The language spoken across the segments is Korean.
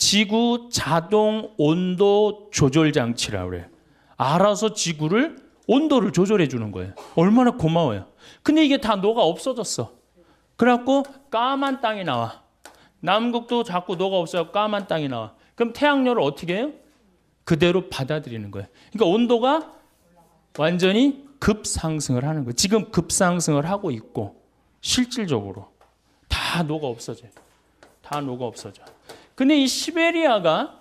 지구 자동 온도 조절 장치라고 그래요. 알아서 지구를 온도를 조절해 주는 거예요. 얼마나 고마워요. 근데 이게 다 녹아 없어졌어. 그래갖고 까만 땅이 나와. 남극도 자꾸 녹아 없어서 까만 땅이 나와. 그럼 태양열을 어떻게 해요? 그대로 받아들이는 거예요. 그러니까 온도가 완전히 급상승을 하는 거예요. 지금 급상승을 하고 있고 실질적으로 다 녹아 없어져요. 다 녹아 없어져. 근데 이 시베리아가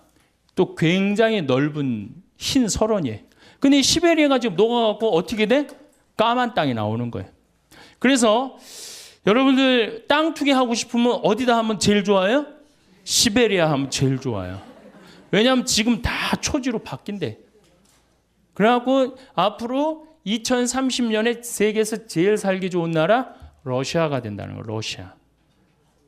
또 굉장히 넓은 흰 설원이에요. 근데 이 시베리아가 지금 녹아갖고 어떻게 돼? 까만 땅이 나오는 거예요. 그래서 여러분들 땅 투기 하고 싶으면 어디다 하면 제일 좋아요? 시베리아 하면 제일 좋아요. 왜냐하면 지금 다 초지로 바뀐대. 그래갖고 앞으로 2030년에 세계에서 제일 살기 좋은 나라 러시아가 된다는 거예요. 러시아.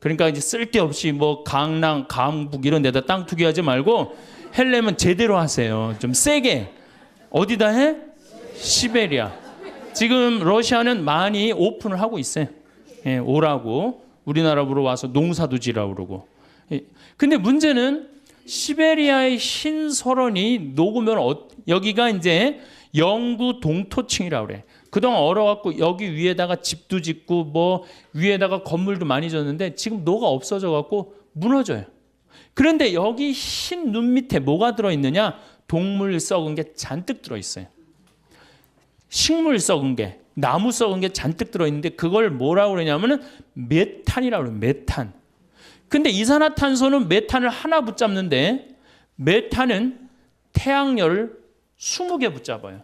그러니까 이제 쓸데없이 뭐 강남, 강북 이런 데다 땅 투기하지 말고 헬려면 제대로 하세요. 좀 세게. 어디다 해? 시베리아. 지금 러시아는 많이 오픈을 하고 있어요. 예, 오라고. 우리나라로 와서 농사도 지라고 그러고. 예. 근데 문제는 시베리아의 흰 설원이 녹으면 여기가 이제 영구 동토층이라고 그래. 그동안 얼어갖고 여기 위에다가 집도 짓고 뭐 위에다가 건물도 많이 졌는데 지금 녹아 없어져갖고 무너져요. 그런데 여기 흰 눈 밑에 뭐가 들어있느냐? 동물 썩은 게 잔뜩 들어있어요. 식물 썩은 게, 나무 썩은 게 잔뜩 들어있는데 그걸 뭐라고 그러냐면은 메탄이라고 그래요. 메탄. 근데 이산화탄소는 메탄을 하나 붙잡는데 메탄은 태양열을 20개 붙잡아요.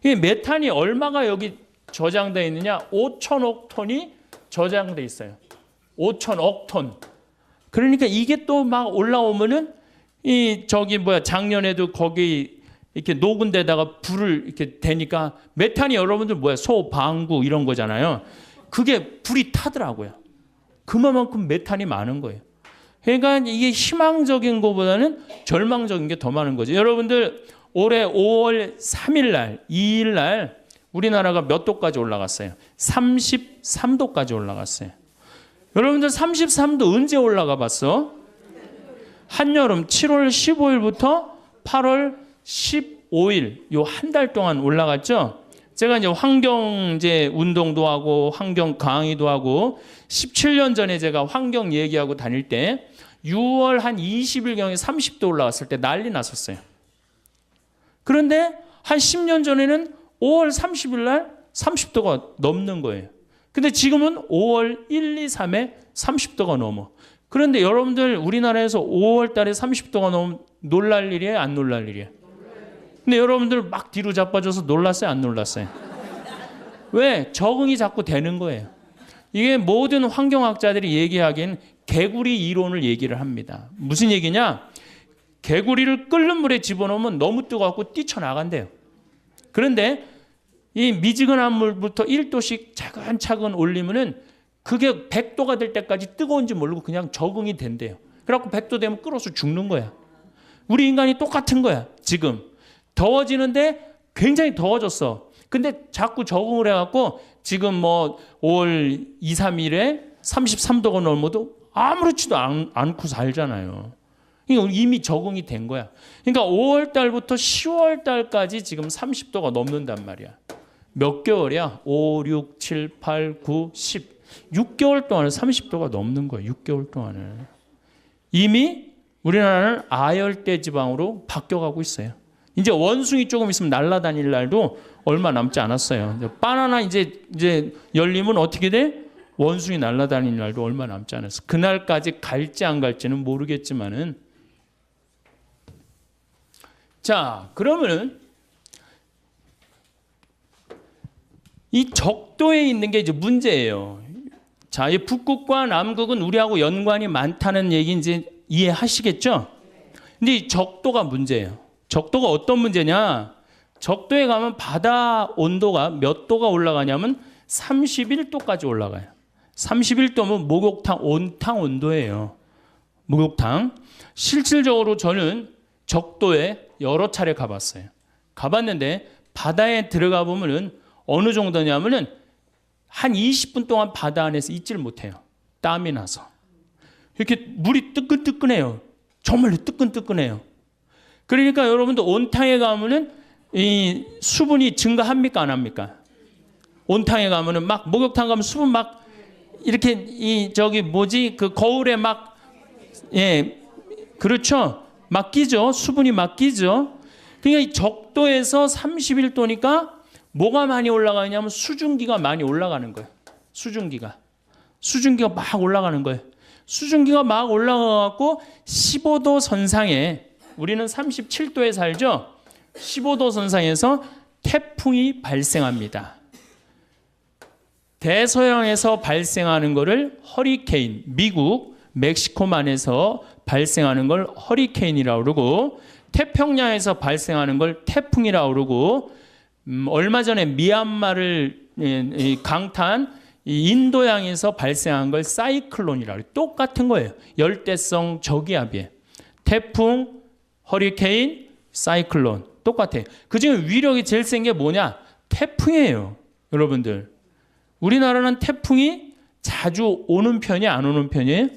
이 메탄이 얼마가 여기 저장되어 있느냐? 5천억 톤이 저장되어 있어요. 5천억 톤. 그러니까 이게 또 막 올라오면은 작년에도 거기 이렇게 녹은 데다가 불을 이렇게 대니까 메탄이 여러분들 소, 방구 이런 거잖아요. 그게 불이 타더라고요. 그만큼 메탄이 많은 거예요. 그러니까 이게 희망적인 것보다는 절망적인 게 더 많은 거죠. 여러분들 올해 5월 3일 날, 2일 날 우리나라가 몇 도까지 올라갔어요? 33도까지 올라갔어요. 여러분들 33도 언제 올라가 봤어? 한여름 7월 15일부터 8월 15일 요 한 달 동안 올라갔죠. 제가 이제 환경 운동도 하고 환경 강의도 하고 17년 전에 제가 환경 얘기하고 다닐 때 6월 한 20일경에 30도 올라왔을 때 난리 났었어요. 그런데 한 10년 전에는 5월 30일 날 30도가 넘는 거예요. 근데 지금은 5월 1, 2, 3에 30도가 넘어. 그런데 여러분들 우리나라에서 5월 달에 30도가 넘으면 놀랄 일이에요? 안 놀랄 일이에요? 근데 여러분들 막 뒤로 자빠져서 놀랐어요? 안 놀랐어요? 왜? 적응이 자꾸 되는 거예요. 이게 모든 환경학자들이 얘기하기엔 개구리 이론을 얘기를 합니다. 무슨 얘기냐? 개구리를 끓는 물에 집어넣으면 너무 뜨거워서 뛰쳐나간대요. 그런데 이 미지근한 물부터 1도씩 차근차근 올리면은 그게 100도가 될 때까지 뜨거운지 모르고 그냥 적응이 된대요. 그래갖고 100도 되면 끓어서 죽는 거야. 우리 인간이 똑같은 거야. 지금 더워지는데 굉장히 더워졌어. 근데 자꾸 적응을 해갖고 지금 5월 2, 3일에 33도가 넘어도 아무렇지도 않고 살잖아요. 이미 적응이 된 거야. 그러니까 5월 달부터 10월 달까지 지금 30도가 넘는단 말이야. 몇 개월이야? 5, 6, 7, 8, 9, 10. 6개월 동안에 30도가 넘는 거야. 6개월 동안에. 이미 우리나라는 아열대 지방으로 바뀌어가고 있어요. 이제 원숭이 조금 있으면 날아다닐 날도 얼마 남지 않았어요. 바나나 이제 열리면 어떻게 돼? 원숭이 날아다닐 날도 얼마 남지 않았어. 그날까지 갈지 안 갈지는 모르겠지만은. 자, 그러면은 이 적도에 있는 게 이제 문제예요. 자, 이 북극과 남극은 우리하고 연관이 많다는 얘기 이제 이해하시겠죠? 근데 이 적도가 문제예요. 적도가 어떤 문제냐? 적도에 가면 바다 온도가 몇 도가 올라가냐면 31도까지 올라가요. 31도면 목욕탕 온탕 온도예요. 목욕탕. 실질적으로 저는 적도에 여러 차례 가봤어요. 가봤는데 바다에 들어가 보면은 어느 정도냐면은 한 20분 동안 바다 안에서 있지를 못해요. 땀이 나서. 이렇게 물이 뜨끈뜨끈해요. 정말로 뜨끈뜨끈해요. 그러니까 여러분도 온탕에 가면은 이 수분이 증가합니까 안 합니까? 온탕에 가면은 막 목욕탕 가면 수분 막 이렇게 이 저기 뭐지 그 거울에 막 그렇죠. 막 끼죠. 수분이 막 끼죠. 그러니까 이 적도에서 31도니까 뭐가 많이 올라가냐면 수증기가 많이 올라가는 거예요. 수증기가 막 올라가는 거예요. 수증기가 막 올라가갖고 15도 선상에 우리는 37도에 살죠. 15도 선상에서 태풍이 발생합니다. 대서양에서 발생하는 것을 허리케인, 미국, 멕시코만에서 발생하는 걸 허리케인이라고 그러고 태평양에서 발생하는 걸 태풍이라고 그러고 얼마 전에 미얀마를 강타한 인도양에서 발생한 걸 사이클론이라고 해요. 똑같은 거예요. 열대성 저기압이에요. 태풍, 허리케인, 사이클론 똑같아요. 그중에 위력이 제일 센 게 뭐냐? 태풍이에요. 여러분들. 우리나라는 태풍이 자주 오는 편이 안 오는 편이에요?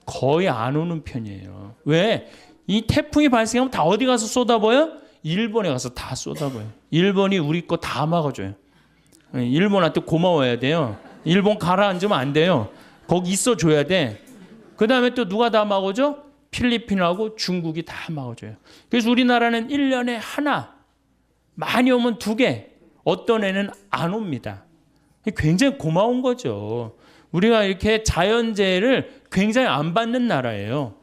거의 안 오는 편이에요. 왜? 이 태풍이 발생하면 다 어디 가서 쏟아부어요? 일본에 가서 다 쏟아부어요. 일본이 우리 거 다 막아줘요. 일본한테 고마워야 돼요. 일본 가라앉으면 안 돼요. 거기 있어줘야 돼. 그 다음에 또 누가 다 막아줘? 필리핀하고 중국이 다 막아줘요. 그래서 우리나라는 1년에 하나, 많이 오면 2개, 어떤 애는 안 옵니다. 굉장히 고마운 거죠. 우리가 이렇게 자연재해를 굉장히 안 받는 나라예요.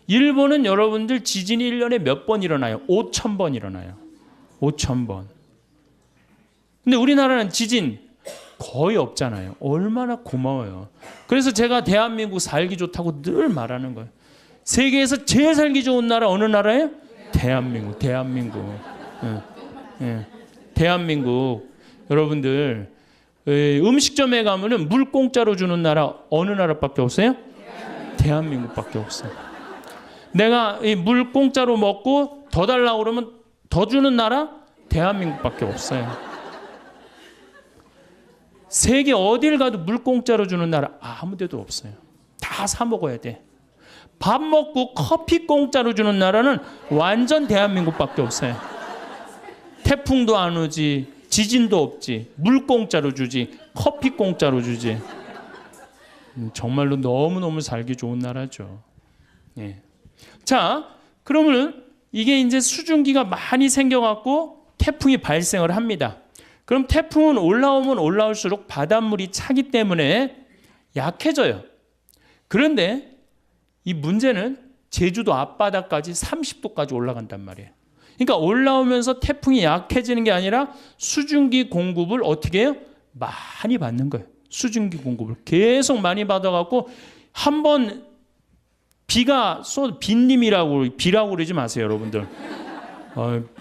일본은 여러분들 지진이 1년에 몇 번 일어나요? 5,000번 일어나요. 5,000번. 근데 우리나라는 지진 거의 없잖아요. 얼마나 고마워요. 그래서 제가 대한민국 살기 좋다고 늘 말하는 거예요. 세계에서 제일 살기 좋은 나라 어느 나라예요? 대한민국. 대한민국. 여러분들 음식점에 가면은 물 공짜로 주는 나라 어느 나라밖에 없어요? 대한민국밖에 없어요. 내가 이 물 공짜로 먹고 더 달라고 그러면 더 주는 나라 대한민국밖에 없어요. 세계 어딜 가도 물 공짜로 주는 나라 아무 데도 없어요. 다 사 먹어야 돼. 밥 먹고 커피 공짜로 주는 나라는 완전 대한민국밖에 없어요. 태풍도 안 오지, 지진도 없지, 물 공짜로 주지, 커피 공짜로 주지. 정말로 너무너무 살기 좋은 나라죠. 예. 자, 그러면 이게 이제 수증기가 많이 생겨갖고 태풍이 발생을 합니다. 그럼 태풍은 올라오면 올라올수록 바닷물이 차기 때문에 약해져요. 그런데 이 문제는 제주도 앞바다까지 30도까지 올라간단 말이에요. 그러니까 올라오면서 태풍이 약해지는 게 아니라 수증기 공급을 어떻게 해요? 많이 받는 거예요. 수증기 공급을 계속 많이 받아갖고 한번 비가 비라고 그러지 마세요, 여러분들.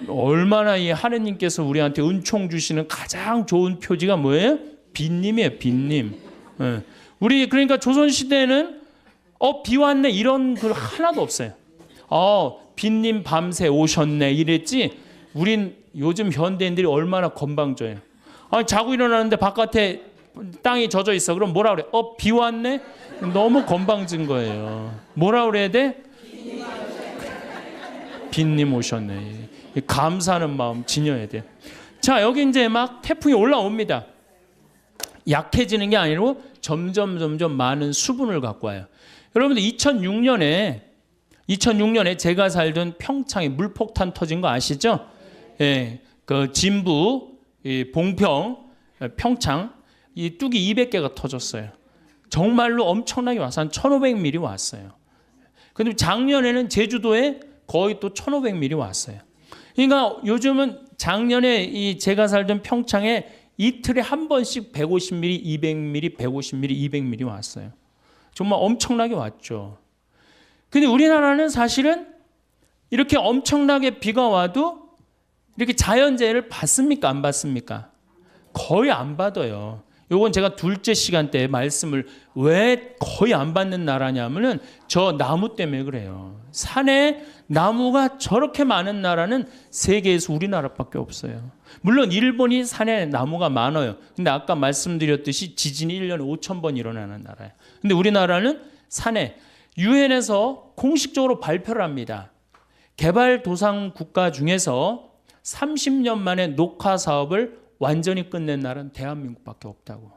얼마나 이 하느님께서 우리한테 은총 주시는 가장 좋은 표지가 뭐예요? 빈님이에요, 빈님. 우리 그러니까 조선 시대에는 비 왔네 이런 글 하나도 없어요. 빈님 밤새 오셨네 이랬지. 우린 요즘 현대인들이 얼마나 건방져요. 자고 일어나는데 바깥에 땅이 젖어 있어. 그럼 뭐라 그래? 비 왔네? 너무 건방진 거예요. 뭐라 그래야 돼? 빈님 오셨네. 감사하는 마음 지녀야 돼. 자, 여기 이제 막 태풍이 올라옵니다. 약해지는 게 아니고 점점 많은 수분을 갖고 와요. 여러분들 2006년에 제가 살던 평창에 물폭탄 터진 거 아시죠? 예, 그 진부, 봉평, 평창 이 뚝이 200개가 터졌어요. 정말로 엄청나게 와서 한 1,500mm 왔어요. 근데 작년에는 제주도에 거의 또 1,500mm 왔어요. 그러니까 요즘은 작년에 제가 살던 평창에 이틀에 한 번씩 150mm, 200mm, 150mm, 200mm 왔어요. 정말 엄청나게 왔죠. 근데 우리나라는 사실은 이렇게 엄청나게 비가 와도 이렇게 자연재해를 받습니까? 안 받습니까? 거의 안 받아요. 요건 제가 둘째 시간 때 말씀을 왜 거의 안 받는 나라냐면은 저 나무 때문에 그래요. 산에 나무가 저렇게 많은 나라는 세계에서 우리나라밖에 없어요. 물론 일본이 산에 나무가 많아요. 근데 아까 말씀드렸듯이 지진이 1년에 5,000번 일어나는 나라예요. 근데 우리나라는 산에 유엔에서 공식적으로 발표를 합니다. 개발도상 국가 중에서 30년 만에 녹화 사업을 완전히 끝낸 나라는 대한민국밖에 없다고.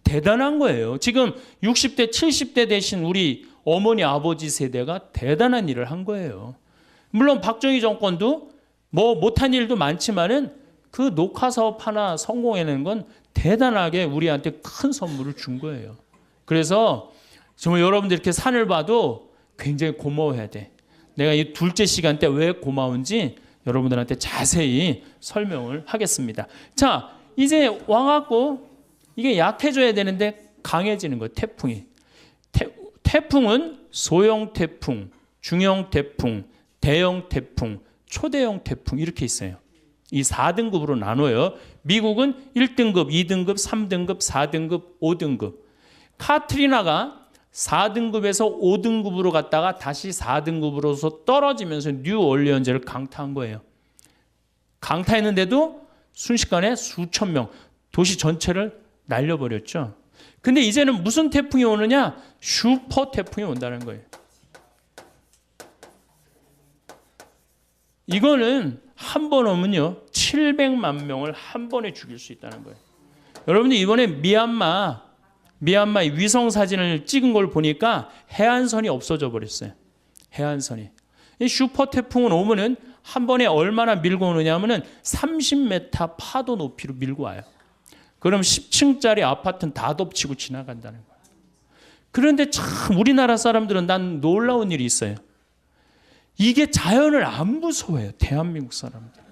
대단한 거예요. 지금 60대, 70대 되신 우리 어머니, 아버지 세대가 대단한 일을 한 거예요. 물론 박정희 정권도 뭐 못한 일도 많지만은 그 녹화 사업 하나 성공해내는 건 대단하게 우리한테 큰 선물을 준 거예요. 그래서 정말 여러분들 이렇게 산을 봐도 굉장히 고마워해야 돼. 내가 이 둘째 시간 때 왜 고마운지 여러분들한테 자세히 설명을 하겠습니다. 자, 이제 와갖고 이게 약해져야 되는데 강해지는 거예요. 태풍이. 태풍은 소형 태풍, 중형 태풍, 대형 태풍, 초대형 태풍 이렇게 있어요. 이 4등급으로 나눠요. 미국은 1등급, 2등급, 3등급, 4등급, 5등급. 카트리나가 4등급에서 5등급으로 갔다가 다시 4등급으로서 떨어지면서 뉴올리언즈를 강타한 거예요. 강타했는데도 순식간에 수천 명, 도시 전체를 날려버렸죠. 근데 이제는 무슨 태풍이 오느냐? 슈퍼 태풍이 온다는 거예요. 이거는 한 번 오면요 700만 명을 한 번에 죽일 수 있다는 거예요. 여러분들 이번에 미얀마 위성 사진을 찍은 걸 보니까 해안선이 없어져 버렸어요. 해안선이. 이 슈퍼 태풍은 오면은 한 번에 얼마나 밀고 오느냐 하면은 30m 파도 높이로 밀고 와요. 그럼 10층짜리 아파트는 다 덮치고 지나간다는 거예요. 그런데 참 우리나라 사람들은 난 놀라운 일이 있어요. 이게 자연을 안 무서워해요. 대한민국 사람들.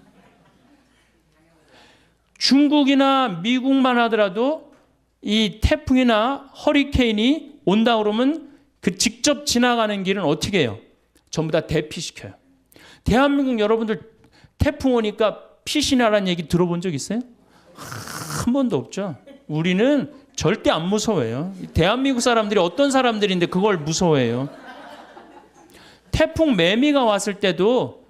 중국이나 미국만 하더라도 이 태풍이나 허리케인이 온다 그러면 그 직접 지나가는 길은 어떻게 해요? 전부 다 대피시켜요. 대한민국 여러분들 태풍 오니까 피신하라는 얘기 들어본 적 있어요? 한 번도 없죠. 우리는 절대 안 무서워해요. 대한민국 사람들이 어떤 사람들인데 그걸 무서워해요. 태풍 매미가 왔을 때도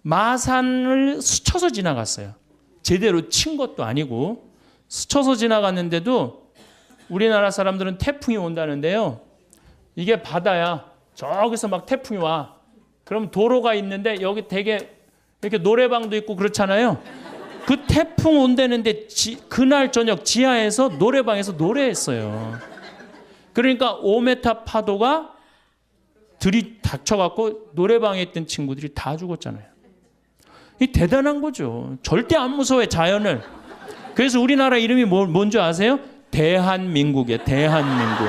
마산을 스쳐서 지나갔어요. 제대로 친 것도 아니고 스쳐서 지나갔는데도 우리나라 사람들은 태풍이 온다는데요. 이게 바다야. 저기서 막 태풍이 와. 그럼 도로가 있는데 여기 되게 이렇게 노래방도 있고 그렇잖아요. 그 태풍 온다는데 그날 저녁 지하에서 노래방에서 노래했어요. 그러니까 5m 파도가 들이닥쳐갖고 노래방에 있던 친구들이 다 죽었잖아요. 이 대단한 거죠. 절대 안 무서워해 자연을. 그래서 우리나라 이름이 뭔지 아세요? 대한민국이에요. 대한민국.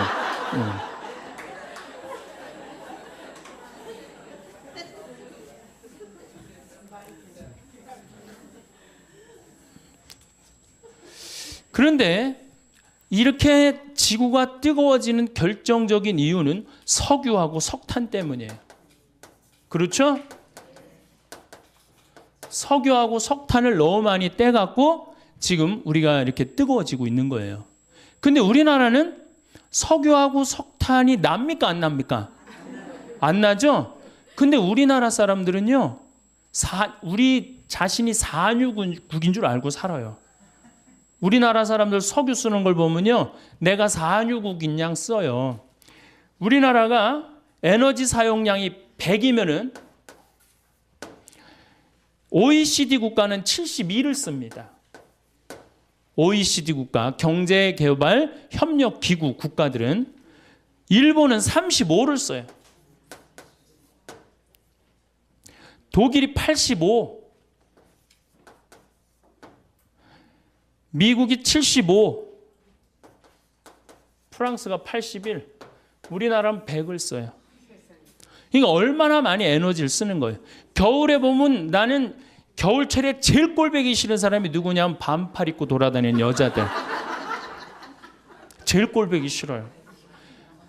그런데 이렇게 지구가 뜨거워지는 결정적인 이유는 석유하고 석탄 때문이에요. 그렇죠? 석유하고 석탄을 너무 많이 떼갖고 지금 우리가 이렇게 뜨거워지고 있는 거예요. 근데 우리나라는 석유하고 석탄이 납니까? 안 납니까? 안 나죠? 근데 우리나라 사람들은요, 우리 자신이 산유국인 줄 알고 살아요. 우리나라 사람들 석유 쓰는 걸 보면요, 내가 산유국인 양 써요. 우리나라가 에너지 사용량이 100이면은 OECD 국가는 72를 씁니다. OECD 국가, 경제개발협력기구 국가들은 일본은 35를 써요. 독일이 85, 미국이 75, 프랑스가 81, 우리나라는 100을 써요. 그러니까 얼마나 많이 에너지를 쓰는 거예요. 겨울에 보면 나는 겨울철에 제일 꼴보기 싫은 사람이 누구냐면 반팔 입고 돌아다니는 여자들. 제일 꼴보기 싫어요.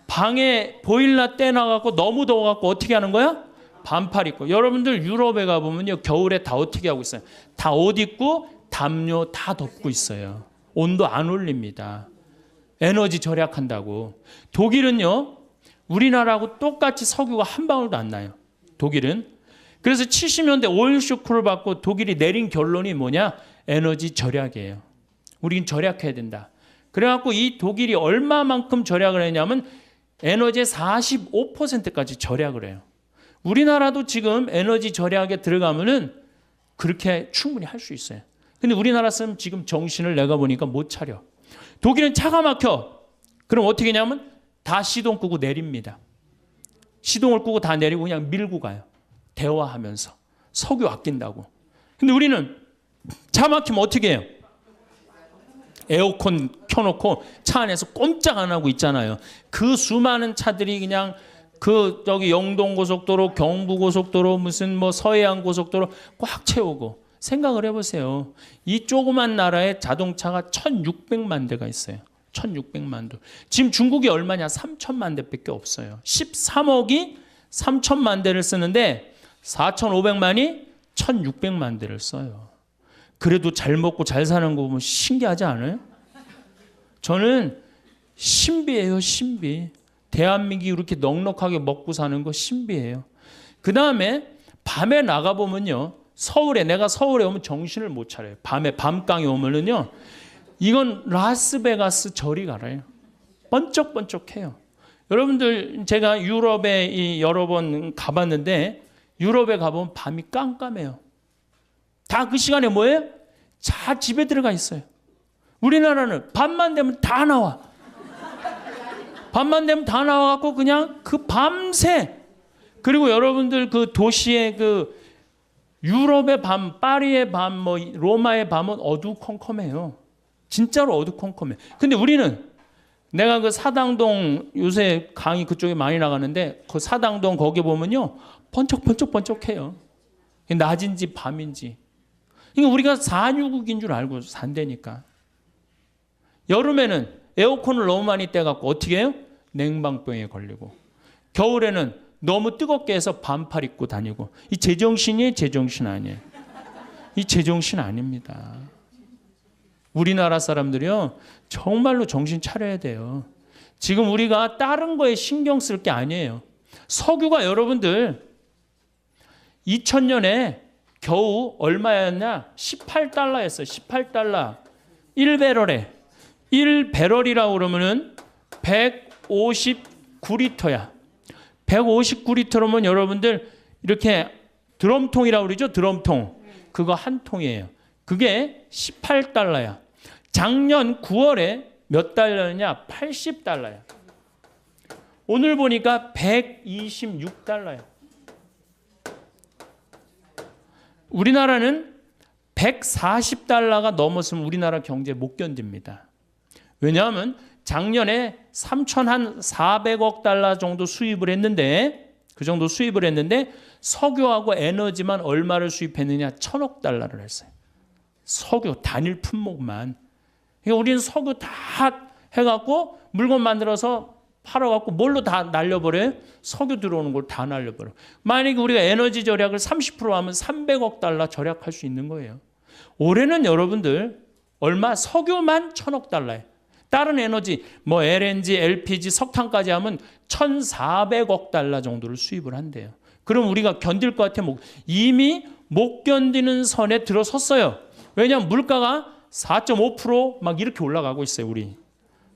방에 보일러 떼놔갖고 너무 더워갖고 어떻게 하는 거야? 반팔 입고. 여러분들 유럽에 가보면요, 겨울에 다 어떻게 하고 있어요? 다 옷 입고 담요 다 덮고 있어요. 온도 안 올립니다. 에너지 절약한다고. 독일은요, 우리나라하고 똑같이 석유가 한 방울도 안 나요. 독일은. 그래서 70년대 오일 쇼크를 받고 독일이 내린 결론이 뭐냐? 에너지 절약이에요. 우린 절약해야 된다. 그래갖고 이 독일이 얼마만큼 절약을 했냐면 에너지의 45%까지 절약을 해요. 우리나라도 지금 에너지 절약에 들어가면은 그렇게 충분히 할 수 있어요. 근데 우리나라 사람 지금 정신을 내가 보니까 못 차려. 독일은 차가 막혀. 그럼 어떻게 하냐면 다 시동 끄고 내립니다. 시동을 끄고 다 내리고 그냥 밀고 가요. 대화하면서. 석유 아낀다고. 근데 우리는 차 막히면 어떻게 해요? 에어컨 켜놓고 차 안에서 꼼짝 안 하고 있잖아요. 그 수많은 차들이 그냥 그 저기 영동고속도로, 경부고속도로, 무슨 뭐 서해안 고속도로 꽉 채우고. 생각을 해보세요. 이 조그만 나라에 자동차가 1600만 대가 있어요. 1600만 대. 지금 중국이 얼마냐? 3000만 대밖에 없어요. 13억이 3000만 대를 쓰는데 4500만이 1600만 대를 써요. 그래도 잘 먹고 잘 사는 거 보면 신기하지 않아요? 저는 신비해요, 신비. 대한민국이 이렇게 넉넉하게 먹고 사는 거 신비해요. 그 다음에 밤에 나가보면요. 내가 서울에 오면 정신을 못 차려요. 밤에 밤강에 오면은요. 이건 라스베가스 저리 가라요. 번쩍번쩍해요. 여러분들 제가 유럽에 여러 번 가봤는데 유럽에 가보면 밤이 깜깜해요. 다 그 시간에 뭐예요? 다 집에 들어가 있어요. 우리나라는 밤만 되면 다 나와. 밤만 되면 다 나와갖고 그냥 그 밤새. 그리고 여러분들 그 도시의 그 유럽의 밤, 파리의 밤, 뭐 로마의 밤은 어두컴컴해요. 진짜로 어두컴컴해. 근데 우리는 내가 그 사당동 요새 강의 그쪽에 많이 나가는데 그 사당동 거기 보면요 번쩍번쩍번쩍해요. 낮인지 밤인지. 그러니까 우리가 산유국인 줄 알고 산다니까. 여름에는 에어컨을 너무 많이 떼갖고 어떻게 해요? 냉방병에 걸리고. 겨울에는 너무 뜨겁게 해서 반팔 입고 다니고. 이 제정신이에요? 제정신 아니에요? 이 제정신 아닙니다. 우리나라 사람들이요 정말로 정신 차려야 돼요. 지금 우리가 다른 거에 신경 쓸 게 아니에요. 석유가 여러분들 2000년에 겨우 얼마였냐? 18달러였어요. 18달러. 1배럴에. 1배럴이라고 그러면은 159리터야. 159리터면 여러분들 이렇게 드럼통이라고 그러죠? 드럼통. 그거 한 통이에요. 그게 18달러야. 작년 9월에 몇 달러냐? 80달러야. 오늘 보니까 126달러야. 우리나라는 140달러가 넘었으면 우리나라 경제 못 견딥니다. 왜냐하면 작년에 3,400억 달러 정도 수입을 했는데 그 정도 수입을 했는데 석유하고 에너지만 얼마를 수입했느냐? 1,000억 달러를 했어요. 석유 단일 품목만. 그러니까 우리는 석유 다 해갖고 물건 만들어서 팔아갖고 뭘로 다 날려버려요? 석유 들어오는 걸 다 날려버려요. 만약에 우리가 에너지 절약을 30% 하면 300억 달러 절약할 수 있는 거예요. 올해는 여러분들 얼마? 석유만 1,000억 달러예요. 다른 에너지 뭐 LNG, LPG, 석탄까지 하면 1,400억 달러 정도를 수입을 한대요. 그럼 우리가 견딜 것 같아요? 이미 못 견디는 선에 들어섰어요. 왜냐하면 물가가 4.5% 이렇게 올라가고 있어요, 우리.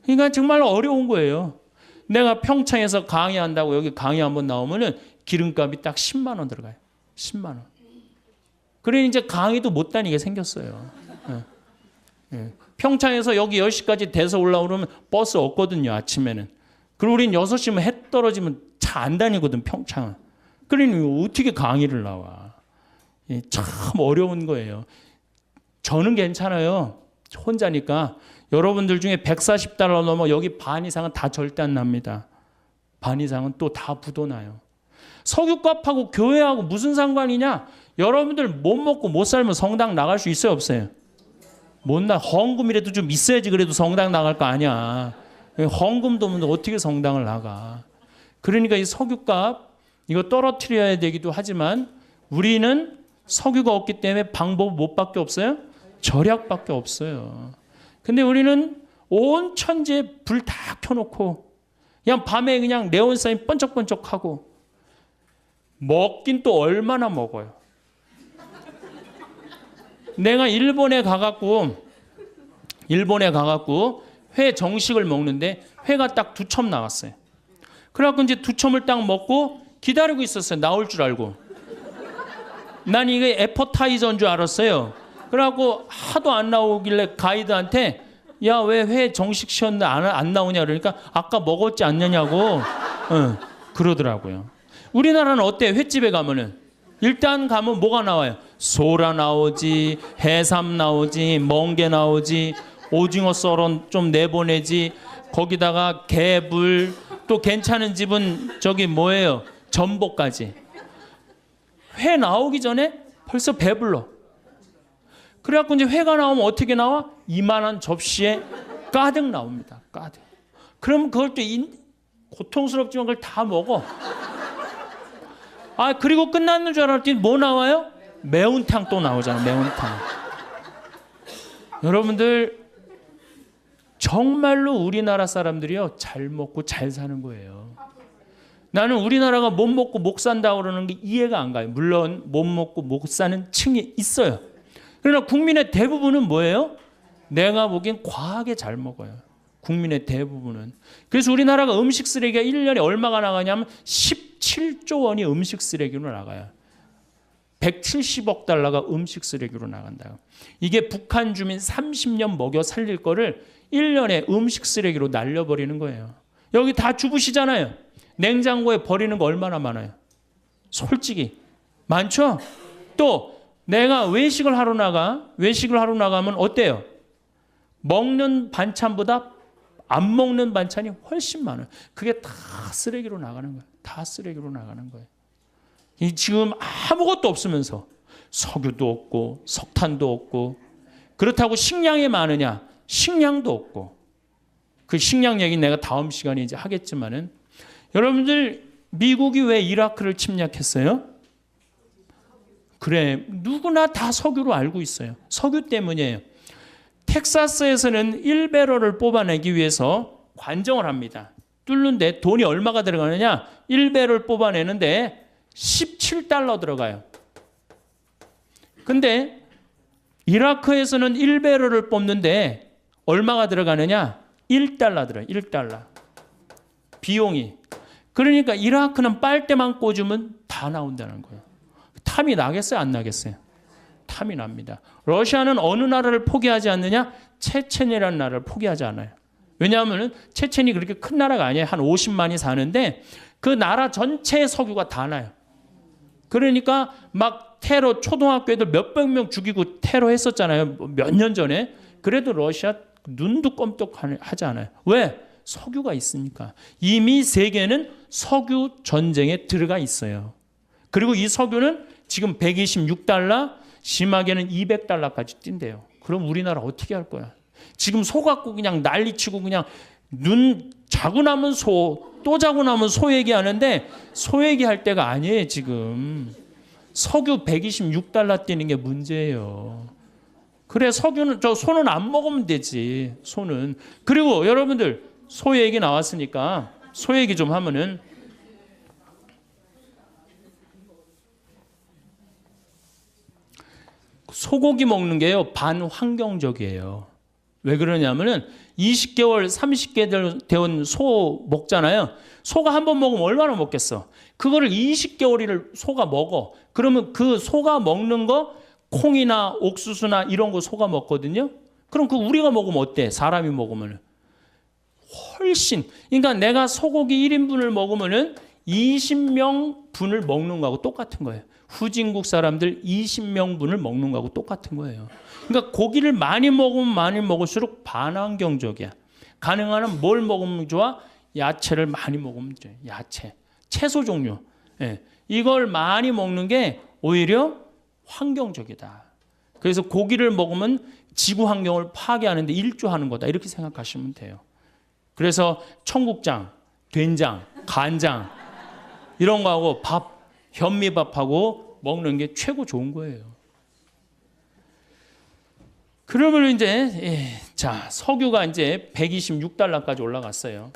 그러니까 정말 어려운 거예요. 내가 평창에서 강의한다고 여기 강의 한번 나오면은 기름값이 딱 10만 원 들어가요. 10만 원. 그러니 이제 강의도 못 다니게 생겼어요. 평창에서 여기 10시까지 돼서 올라오면 버스 없거든요, 아침에는. 그리고 우린 6시면 해 떨어지면 차 안 다니거든, 평창은. 그러니 어떻게 강의를 나와. 참 어려운 거예요. 저는 괜찮아요. 혼자니까. 여러분들 중에 140달러 넘어 여기 반 이상은 다 절대 안 납니다. 반 이상은 또 다 부도나요. 석유값하고 교회하고 무슨 상관이냐? 여러분들 못 먹고 못 살면 성당 나갈 수 있어요, 없어요? 못 나. 헌금이라도 좀 있어야지 그래도 성당 나갈 거 아니야. 헌금도 없는데 어떻게 성당을 나가. 그러니까 이 석유값 이거 떨어뜨려야 되기도 하지만 우리는 석유가 없기 때문에 방법 못밖에 없어요? 절약밖에 없어요. 근데 우리는 온 천지에 불 다 켜놓고 그냥 밤에 그냥 네온사인 번쩍번쩍하고 먹긴 또 얼마나 먹어요. 내가 일본에 가갖고 회 정식을 먹는데 회가 딱 2첩 나왔어요. 그래갖고 이제 두첨을 딱 먹고 기다리고 있었어요. 나올 줄 알고. 난 이게 애퍼타이저인 줄 알았어요. 그래갖고 하도 안 나오길래 가이드한테 야, 왜 회 정식 시켰는데 안 나오냐 그러니까 아까 먹었지 않느냐고 그러더라고요. 우리나라는 어때요? 횟집에 가면은 일단 가면 뭐가 나와요? 소라 나오지, 해삼 나오지, 멍게 나오지, 오징어 썰은 좀 내보내지, 거기다가 개불, 또 괜찮은 집은 저기 뭐예요? 전복까지. 회 나오기 전에 벌써 배불러. 그래갖고 이제 회가 나오면 어떻게 나와? 이만한 접시에 가득 나옵니다. 가득. 그럼 그걸 또 고통스럽지만 그걸 다 먹어. 아, 그리고 끝났는 줄 알았더니 뭐 나와요? 매운탕 또 나오잖아. 매운탕. 여러분들 정말로 우리나라 사람들이요 잘 먹고 잘 사는 거예요. 나는 우리나라가 못 먹고 못 산다고 그러는 게 이해가 안 가요. 물론 못 먹고 못 사는 층이 있어요. 그러나 국민의 대부분은 뭐예요? 내가 보기엔 과하게 잘 먹어요. 국민의 대부분은. 그래서 우리나라가 음식 쓰레기가 1년에 얼마가 나가냐면 17조 원이 음식 쓰레기로 나가요. 170억 달러가 음식 쓰레기로 나간다. 이게 북한 주민 30년 먹여 살릴 거를 1년에 음식 쓰레기로 날려버리는 거예요. 여기 다 주부시잖아요. 냉장고에 버리는 거 얼마나 많아요? 솔직히 많죠? 또 내가 외식을 하러 나가면 어때요? 먹는 반찬보다 안 먹는 반찬이 훨씬 많아요. 그게 다 쓰레기로 나가는 거예요. 다 쓰레기로 나가는 거예요. 지금 아무것도 없으면서 석유도 없고 석탄도 없고 그렇다고 식량이 많으냐? 식량도 없고. 그 식량 얘기 내가 다음 시간에 이제 하겠지만은 여러분들 미국이 왜 이라크를 침략했어요? 그래, 누구나 다 석유로 알고 있어요. 석유 때문이에요. 텍사스에서는 1배럴을 뽑아내기 위해서 관정을 합니다. 뚫는데 돈이 얼마가 들어가느냐? 1배럴 뽑아내는데 17달러 들어가요. 근데 이라크에서는 1배럴을 뽑는데 얼마가 들어가느냐? 1달러 들어요. 1달러. 비용이. 그러니까 이라크는 빨대만 꽂으면 다 나온다는 거예요. 탐이 나겠어요? 안 나겠어요? 탐이 납니다. 러시아는 어느 나라를 포기하지 않느냐? 체첸이라는 나라를 포기하지 않아요. 왜냐하면 체첸이 그렇게 큰 나라가 아니에요. 한 50만이 사는데 그 나라 전체의 석유가 다 나요. 그러니까 막 테러 초등학교 애들 몇백 명 죽이고 테러했었잖아요. 몇 년 전에. 그래도 러시아 눈도 껌떡하지 않아요. 왜? 석유가 있으니까. 이미 세계는 석유 전쟁에 들어가 있어요. 그리고 이 석유는 지금 126달러, 심하게는 200달러까지 뛴대요. 그럼 우리나라 어떻게 할 거야? 지금 소 갖고 그냥 난리치고 그냥 눈 자고 나면 소, 또 자고 나면 소 얘기하는데 소 얘기할 때가 아니에요, 지금. 석유 126달러 뛰는 게 문제예요. 그래, 석유는, 소는 안 먹으면 되지, 소는. 그리고 여러분들, 소 얘기 나왔으니까 소 얘기 좀 하면은 소고기 먹는 게요 반환경적이에요. 왜 그러냐면은 20개월, 30개월 된 소 먹잖아요. 소가 한 번 먹으면 얼마나 먹겠어? 그거를 20개월을 소가 먹어. 그러면 그 소가 먹는 거 콩이나 옥수수나 이런 거 소가 먹거든요. 그럼 그 우리가 먹으면 어때? 사람이 먹으면 훨씬. 그러니까 내가 소고기 1인분을 먹으면은 20명 분을 먹는 거하고 똑같은 거예요. 후진국 사람들 20명 분을 먹는 거하고 똑같은 거예요. 그러니까 고기를 많이 먹으면 많이 먹을수록 반환경적이야. 가능한 한 뭘 먹으면 좋아? 야채를 많이 먹으면 좋아요. 야채, 채소 종류. 예. 이걸 많이 먹는 게 오히려 환경적이다. 그래서 고기를 먹으면 지구 환경을 파괴하는데 일조하는 거다. 이렇게 생각하시면 돼요. 그래서 청국장, 된장, 간장 이런 거하고 밥, 현미밥하고 먹는 게 최고 좋은 거예요. 그러면 이제 자, 석유가 이제 126달러까지 올라갔어요.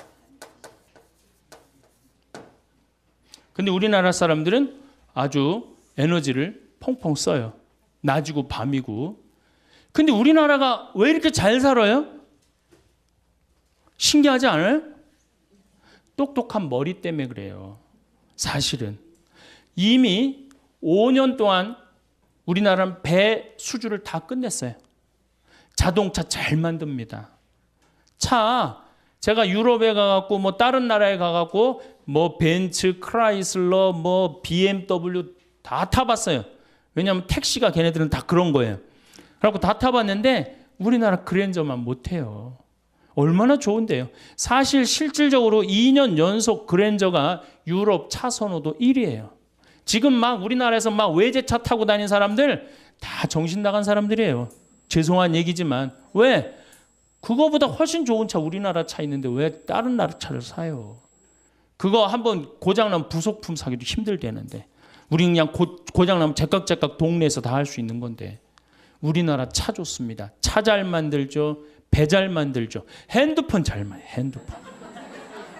근데 우리나라 사람들은 아주 에너지를 펑펑 써요. 낮이고 밤이고. 근데 우리나라가 왜 이렇게 잘 살아요? 신기하지 않아요? 똑똑한 머리 때문에 그래요. 사실은 이미 5년 동안 우리나라는 배 수주를 다 끝냈어요. 자동차 잘 만듭니다. 차 제가 유럽에 가갖고 뭐 다른 나라에 가갖고 뭐 벤츠, 크라이슬러, 뭐 BMW 다 타봤어요. 왜냐하면 택시가 걔네들은 다 그런 거예요. 그래갖고 다 타봤는데 우리나라 그랜저만 못해요. 얼마나 좋은데요. 사실 실질적으로 2년 연속 그랜저가 유럽 차 선호도 1위예요. 지금 막 우리나라에서 막 외제차 타고 다니는 사람들 다 정신 나간 사람들이에요. 죄송한 얘기지만 왜? 그거보다 훨씬 좋은 차 우리나라 차 있는데 왜 다른 나라 차를 사요? 그거 한번 고장나면 부속품 사기도 힘들대는데 우리 그냥 고장나면 제깍제깍 동네에서 다 할 수 있는 건데 우리나라 차 좋습니다. 차 잘 만들죠. 배 잘 만들죠. 핸드폰 잘 만들죠. 핸드폰.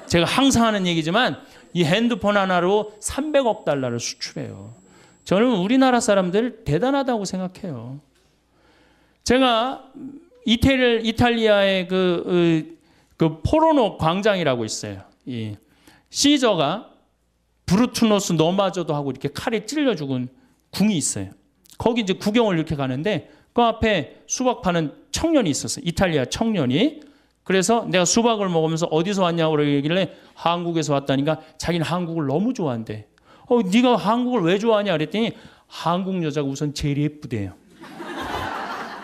제가 항상 하는 얘기지만 이 핸드폰 하나로 300억 달러를 수출해요. 저는 우리나라 사람들 대단하다고 생각해요. 제가 이탈리아의 그 포로노 광장이라고 있어요. 이 시저가 브루투노스 너마저도 하고 이렇게 칼에 찔려 죽은 궁이 있어요. 거기 이제 구경을 이렇게 가는데 그 앞에 수박 파는 청년이 있었어요. 이탈리아 청년이. 그래서 내가 수박을 먹으면서 어디서 왔냐고 그러길래 한국에서 왔다니까 자기는 한국을 너무 좋아한대. 네가 한국을 왜 좋아하냐 그랬더니 한국 여자가 우선 제일 예쁘대요.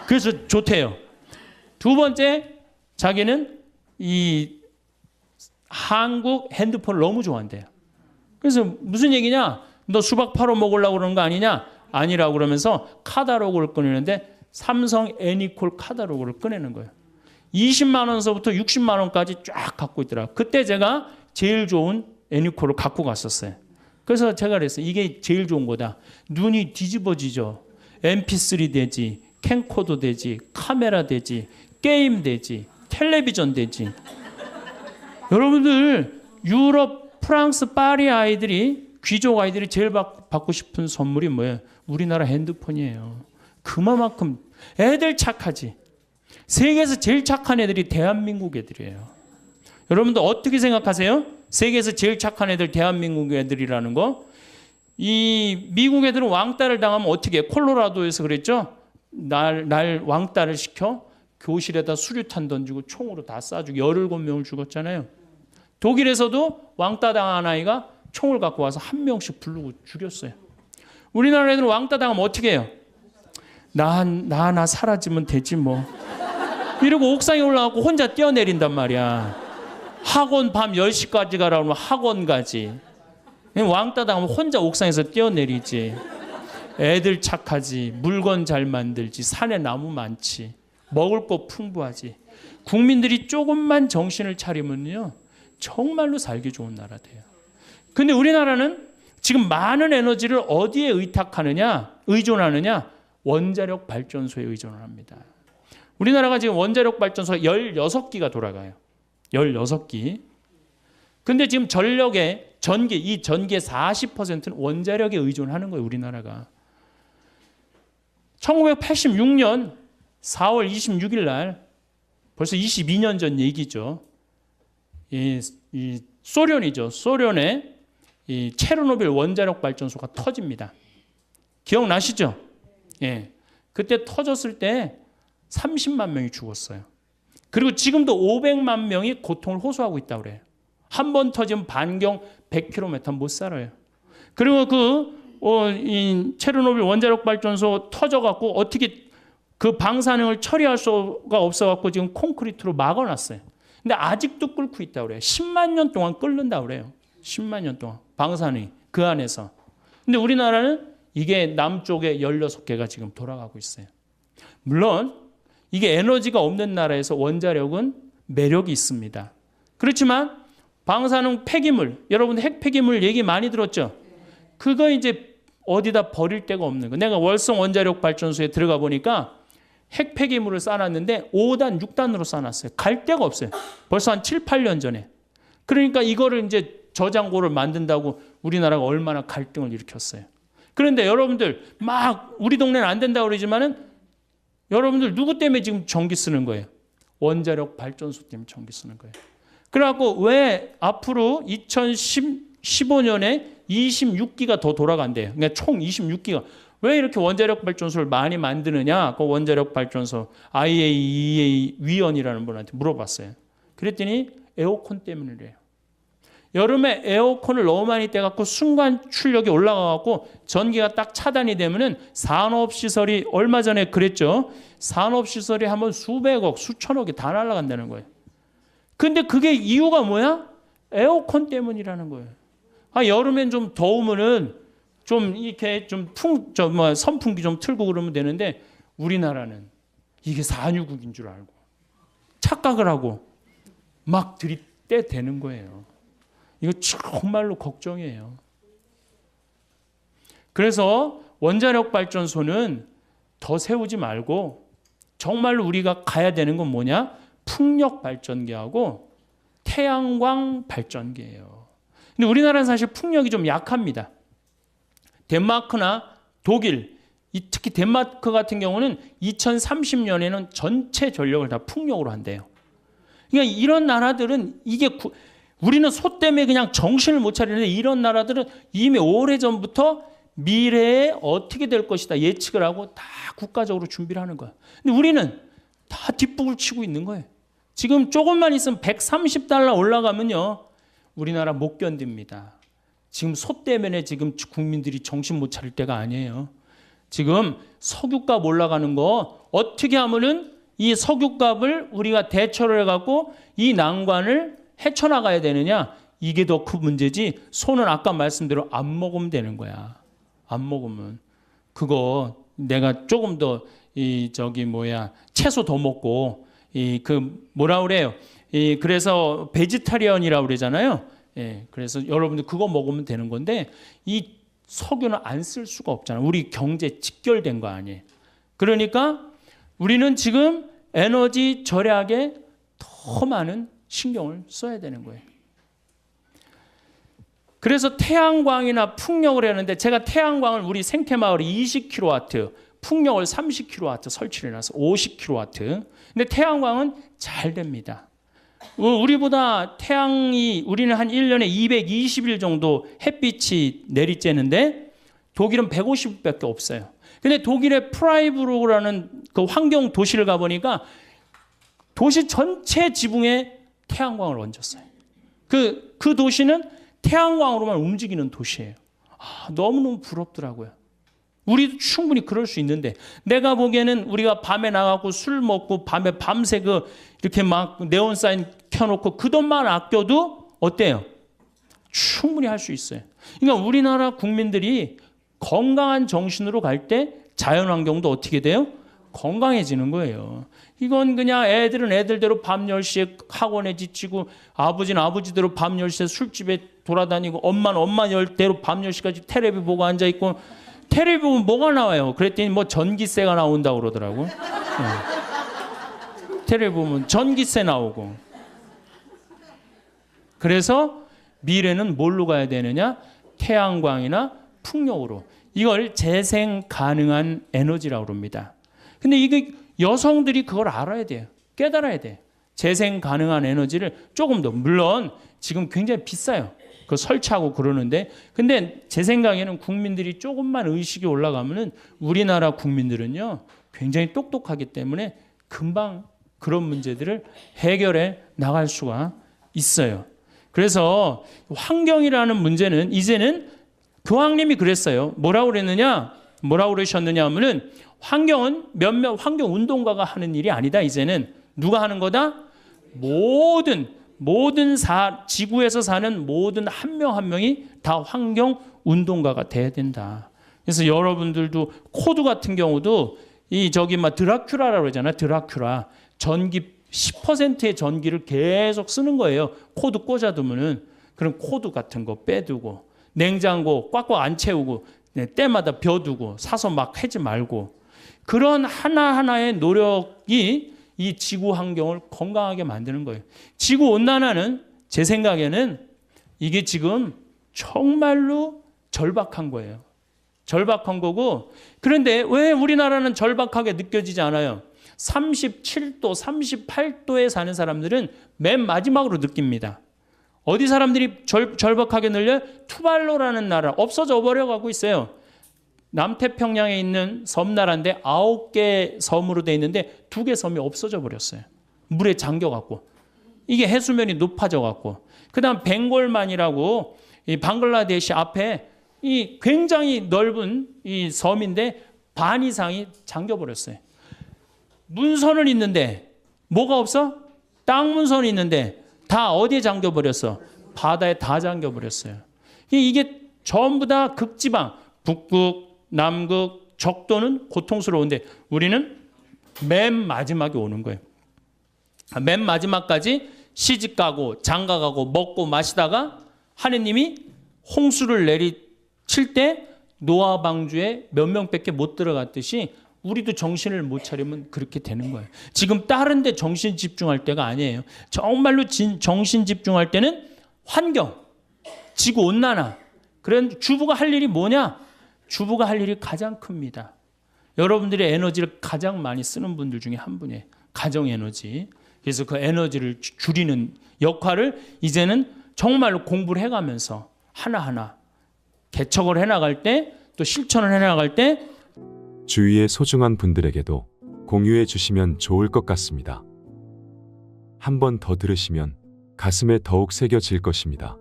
그래서 좋대요. 두 번째 자기는 이 한국 핸드폰을 너무 좋아한대요. 그래서 무슨 얘기냐? 너 수박 팔아 먹으려고 그러는 거 아니냐? 아니라고 그러면서 카탈로그를 꺼내는데 삼성 애니콜 카탈로그를 꺼내는 거예요. 20만 원서부터 60만 원까지 쫙 갖고 있더라. 그때 제가 제일 좋은 애니콜을 갖고 갔었어요. 그래서 제가 그랬어요. 이게 제일 좋은 거다. 눈이 뒤집어지죠. MP3 되지, 캠코더 되지, 카메라 되지, 게임 되지, 텔레비전 되지. 여러분들 유럽, 프랑스, 파리 아이들이 귀족 아이들이 제일 받고 싶은 선물이 뭐예요? 우리나라 핸드폰이에요. 그만큼 애들 착하지. 세계에서 제일 착한 애들이 대한민국 애들이에요. 여러분들 어떻게 생각하세요? 세계에서 제일 착한 애들 대한민국 애들이라는 거. 이 미국 애들은 왕따를 당하면 어떻게 해요? 콜로라도에서 그랬죠? 날 왕따를 시켜 교실에다 수류탄 던지고 총으로 다 쏴주고 17명을 죽었잖아요. 독일에서도 왕따 당한 아이가 총을 갖고 와서 한 명씩 부르고 죽였어요. 우리나라 애들은 왕따 당하면 어떻게 해요? 나 사라지면 되지 뭐. 이러고 옥상에 올라가고 혼자 뛰어내린단 말이야. 학원 밤 10시까지 가라고 하면 학원 가지. 왕따 당하면 혼자 옥상에서 뛰어내리지. 애들 착하지. 물건 잘 만들지. 산에 나무 많지. 먹을 거 풍부하지. 국민들이 조금만 정신을 차리면요. 정말로 살기 좋은 나라 돼요. 근데 우리나라는 지금 많은 에너지를 어디에 의존하느냐? 원자력 발전소에 의존을 합니다. 우리나라가 지금 원자력 발전소가 16기가 돌아가요. 16기. 근데 지금 전기의 40%는 원자력에 의존하는 거예요, 우리나라가. 1986년 4월 26일 날 벌써 22년 전 얘기죠. 이 소련이죠. 소련의 이 체르노빌 원자력 발전소가 터집니다. 기억나시죠? 예. 그때 터졌을 때 30만 명이 죽었어요. 그리고 지금도 500만 명이 고통을 호소하고 있다고 그래요. 한 번 터지면 반경 100km 못 살아요. 그리고 이 체르노빌 원자력 발전소 터져갖고 어떻게 그 방사능을 처리할 수가 없어갖고 지금 콘크리트로 막아놨어요. 근데 아직도 끓고 있다고 그래요. 10만 년 동안 끓는다고 그래요. 10만 년 동안 방사능이 그 안에서. 근데 우리나라는 이게 남쪽에 16개가 지금 돌아가고 있어요. 물론 이게 에너지가 없는 나라에서 원자력은 매력이 있습니다. 그렇지만 방사능 폐기물, 여러분 핵 폐기물 얘기 많이 들었죠? 그거 이제 어디다 버릴 데가 없는 거. 내가 월성 원자력 발전소에 들어가 보니까 핵 폐기물을 쌓아놨는데 5단, 6단으로 쌓아놨어요. 갈 데가 없어요. 벌써 한 7, 8년 전에. 그러니까 이거를 이제 저장고를 만든다고 우리나라가 얼마나 갈등을 일으켰어요. 그런데 여러분들 막 우리 동네는 안 된다고 그러지만은 여러분들 누구 때문에 지금 전기 쓰는 거예요? 원자력 발전소 때문에 전기 쓰는 거예요. 그래갖고 왜 앞으로 2015년에 26기가 더 돌아간대요. 그러니까 총 26기가. 왜 이렇게 원자력 발전소를 많이 만드느냐? 그 원자력 발전소 IAEA 위원이라는 분한테 물어봤어요. 그랬더니 에어컨 때문이래요. 여름에 에어컨을 너무 많이 떼갖고 순간 출력이 올라가갖고 전기가 딱 차단이 되면은 산업시설이 얼마 전에 그랬죠. 산업시설이 한번 수백억, 수천억이 다 날아간다는 거예요. 근데 그게 이유가 뭐야? 에어컨 때문이라는 거예요. 여름엔 좀 더우면은 좀 이렇게 선풍기 좀 틀고 그러면 되는데 우리나라는 이게 산유국인 줄 알고 착각을 하고 막 들이대 대는 거예요. 이거 정말로 걱정이에요. 그래서 원자력 발전소는 더 세우지 말고 정말로 우리가 가야 되는 건 뭐냐? 풍력 발전기하고 태양광 발전기예요. 근데 우리나라는 사실 풍력이 좀 약합니다. 덴마크나 독일, 특히 덴마크 같은 경우는 2030년에는 전체 전력을 다 풍력으로 한대요. 그러니까 이런 나라들은 우리는 소 때문에 그냥 정신을 못 차리는데 이런 나라들은 이미 오래전부터 미래에 어떻게 될 것이다 예측을 하고 다 국가적으로 준비를 하는 거야. 근데 우리는 다 뒷북을 치고 있는 거예요. 지금 조금만 있으면 $130 올라가면요. 우리나라 못 견딥니다. 지금 소 때문에 지금 국민들이 정신 못 차릴 때가 아니에요. 지금 석유값 올라가는 거 어떻게 하면은 이 석유값을 우리가 대처를 해갖고 이 난관을 헤쳐나가야 되느냐? 이게 더 큰 문제지. 소는 아까 말씀대로 안 먹으면 되는 거야. 안 먹으면 그거 내가 조금 더 채소 더 먹고 뭐라 그래요? 그래서 베지타리언이라고 그러잖아요. 그래서 여러분들 그거 먹으면 되는 건데 이 석유는 안 쓸 수가 없잖아요. 우리 경제 직결된 거 아니에요. 그러니까 우리는 지금 에너지 절약에 더 많은 신경을 써야 되는 거예요. 그래서 태양광이나 풍력을 하는데 제가 태양광을 우리 생태마을에 20kW, 풍력을 30kW 설치를 해놔서 50kW. 근데 태양광은 잘 됩니다. 우리보다 우리는 한 1년에 220일 정도 햇빛이 내리쬐는데 독일은 150일밖에 없어요. 근데 독일의 프라이부르라는 그 환경 도시를 가보니까 도시 전체 지붕에 태양광을 얹었어요. 그 도시는 태양광으로만 움직이는 도시예요. 너무너무 부럽더라고요. 우리도 충분히 그럴 수 있는데 내가 보기에는 우리가 밤에 나가고 술 먹고 밤새 이렇게 막 네온사인 켜놓고 그 돈만 아껴도 어때요? 충분히 할 수 있어요. 그러니까 우리나라 국민들이 건강한 정신으로 갈 때 자연환경도 어떻게 돼요? 건강해지는 거예요. 이건 그냥 애들은 애들대로 밤 10시에 학원에 지치고 아버지는 아버지대로 밤 10시에 술집에 돌아다니고 엄마는 엄마대로 밤 10시까지 텔레비 보고 앉아있고 텔레비 보면 뭐가 나와요? 그랬더니 전기세가 나온다고 그러더라고. 텔레비 보면 전기세 나오고. 그래서 미래는 뭘로 가야 되느냐? 태양광이나 풍력으로. 이걸 재생 가능한 에너지라고 합니다. 근데 이게 여성들이 그걸 알아야 돼요. 깨달아야 돼요. 재생 가능한 에너지를 조금 더, 물론 지금 굉장히 비싸요. 그 설치하고 그러는데, 근데 제 생각에는 국민들이 조금만 의식이 올라가면은 우리나라 국민들은요 굉장히 똑똑하기 때문에 금방 그런 문제들을 해결해 나갈 수가 있어요. 그래서 환경이라는 문제는 이제는 교황님이 그랬어요. 뭐라고 그러셨느냐 하면은 환경은 몇몇 환경 운동가가 하는 일이 아니다. 이제는 누가 하는 거다? 지구에서 사는 모든 한 명 한 명이 다 환경 운동가가 돼야 된다. 그래서 여러분들도 코드 같은 경우도 드라큘라라고 그러잖아요. 드라큘라. 전기 10%의 전기를 계속 쓰는 거예요. 코드 꽂아두면은. 그럼 코드 같은 거 빼두고 냉장고 꽉꽉 안 채우고 때마다 벼두고 사서 막 하지 말고 그런 하나하나의 노력이 이 지구 환경을 건강하게 만드는 거예요. 지구 온난화는 제 생각에는 이게 지금 정말로 절박한 거예요. 절박한 거고, 그런데 왜 우리나라는 절박하게 느껴지지 않아요? 37도, 38도에 사는 사람들은 맨 마지막으로 느낍니다. 어디 사람들이 절박하게 늘려? 투발루라는 나라 없어져 버려가고 있어요. 남태평양에 있는 섬나라인데 9개 섬으로 돼 있는데 2개 섬이 없어져 버렸어요. 물에 잠겨갖고. 이게 해수면이 높아져갖고. 그 다음 벵골만이라고 이 방글라데시 앞에 이 굉장히 넓은 이 섬인데 반 이상이 잠겨버렸어요. 문선은 있는데 뭐가 없어? 땅 문선이 있는데 다 어디에 잠겨버렸어? 바다에 다 잠겨버렸어요. 이게 전부 다 극지방, 북극, 남극, 적도는 고통스러운데 우리는 맨 마지막에 오는 거예요. 맨 마지막까지 시집가고 장가가고 먹고 마시다가 하느님이 홍수를 내리칠 때 노아 방주에 몇 명밖에 못 들어갔듯이 우리도 정신을 못 차리면 그렇게 되는 거예요. 지금 다른 데 정신 집중할 때가 아니에요. 정말로 정신 집중할 때는 환경, 지구온난화. 그런 주부가 할 일이 뭐냐? 주부가 할 일이 가장 큽니다. 여러분들의 에너지를 가장 많이 쓰는 분들 중에 한 분이에요. 가정 에너지. 그래서 그 에너지를 줄이는 역할을 이제는 정말로 공부를 해가면서 하나하나 개척을 해나갈 때 또 실천을 해나갈 때 주위의 소중한 분들에게도 공유해 주시면 좋을 것 같습니다. 한 번 더 들으시면 가슴에 더욱 새겨질 것입니다.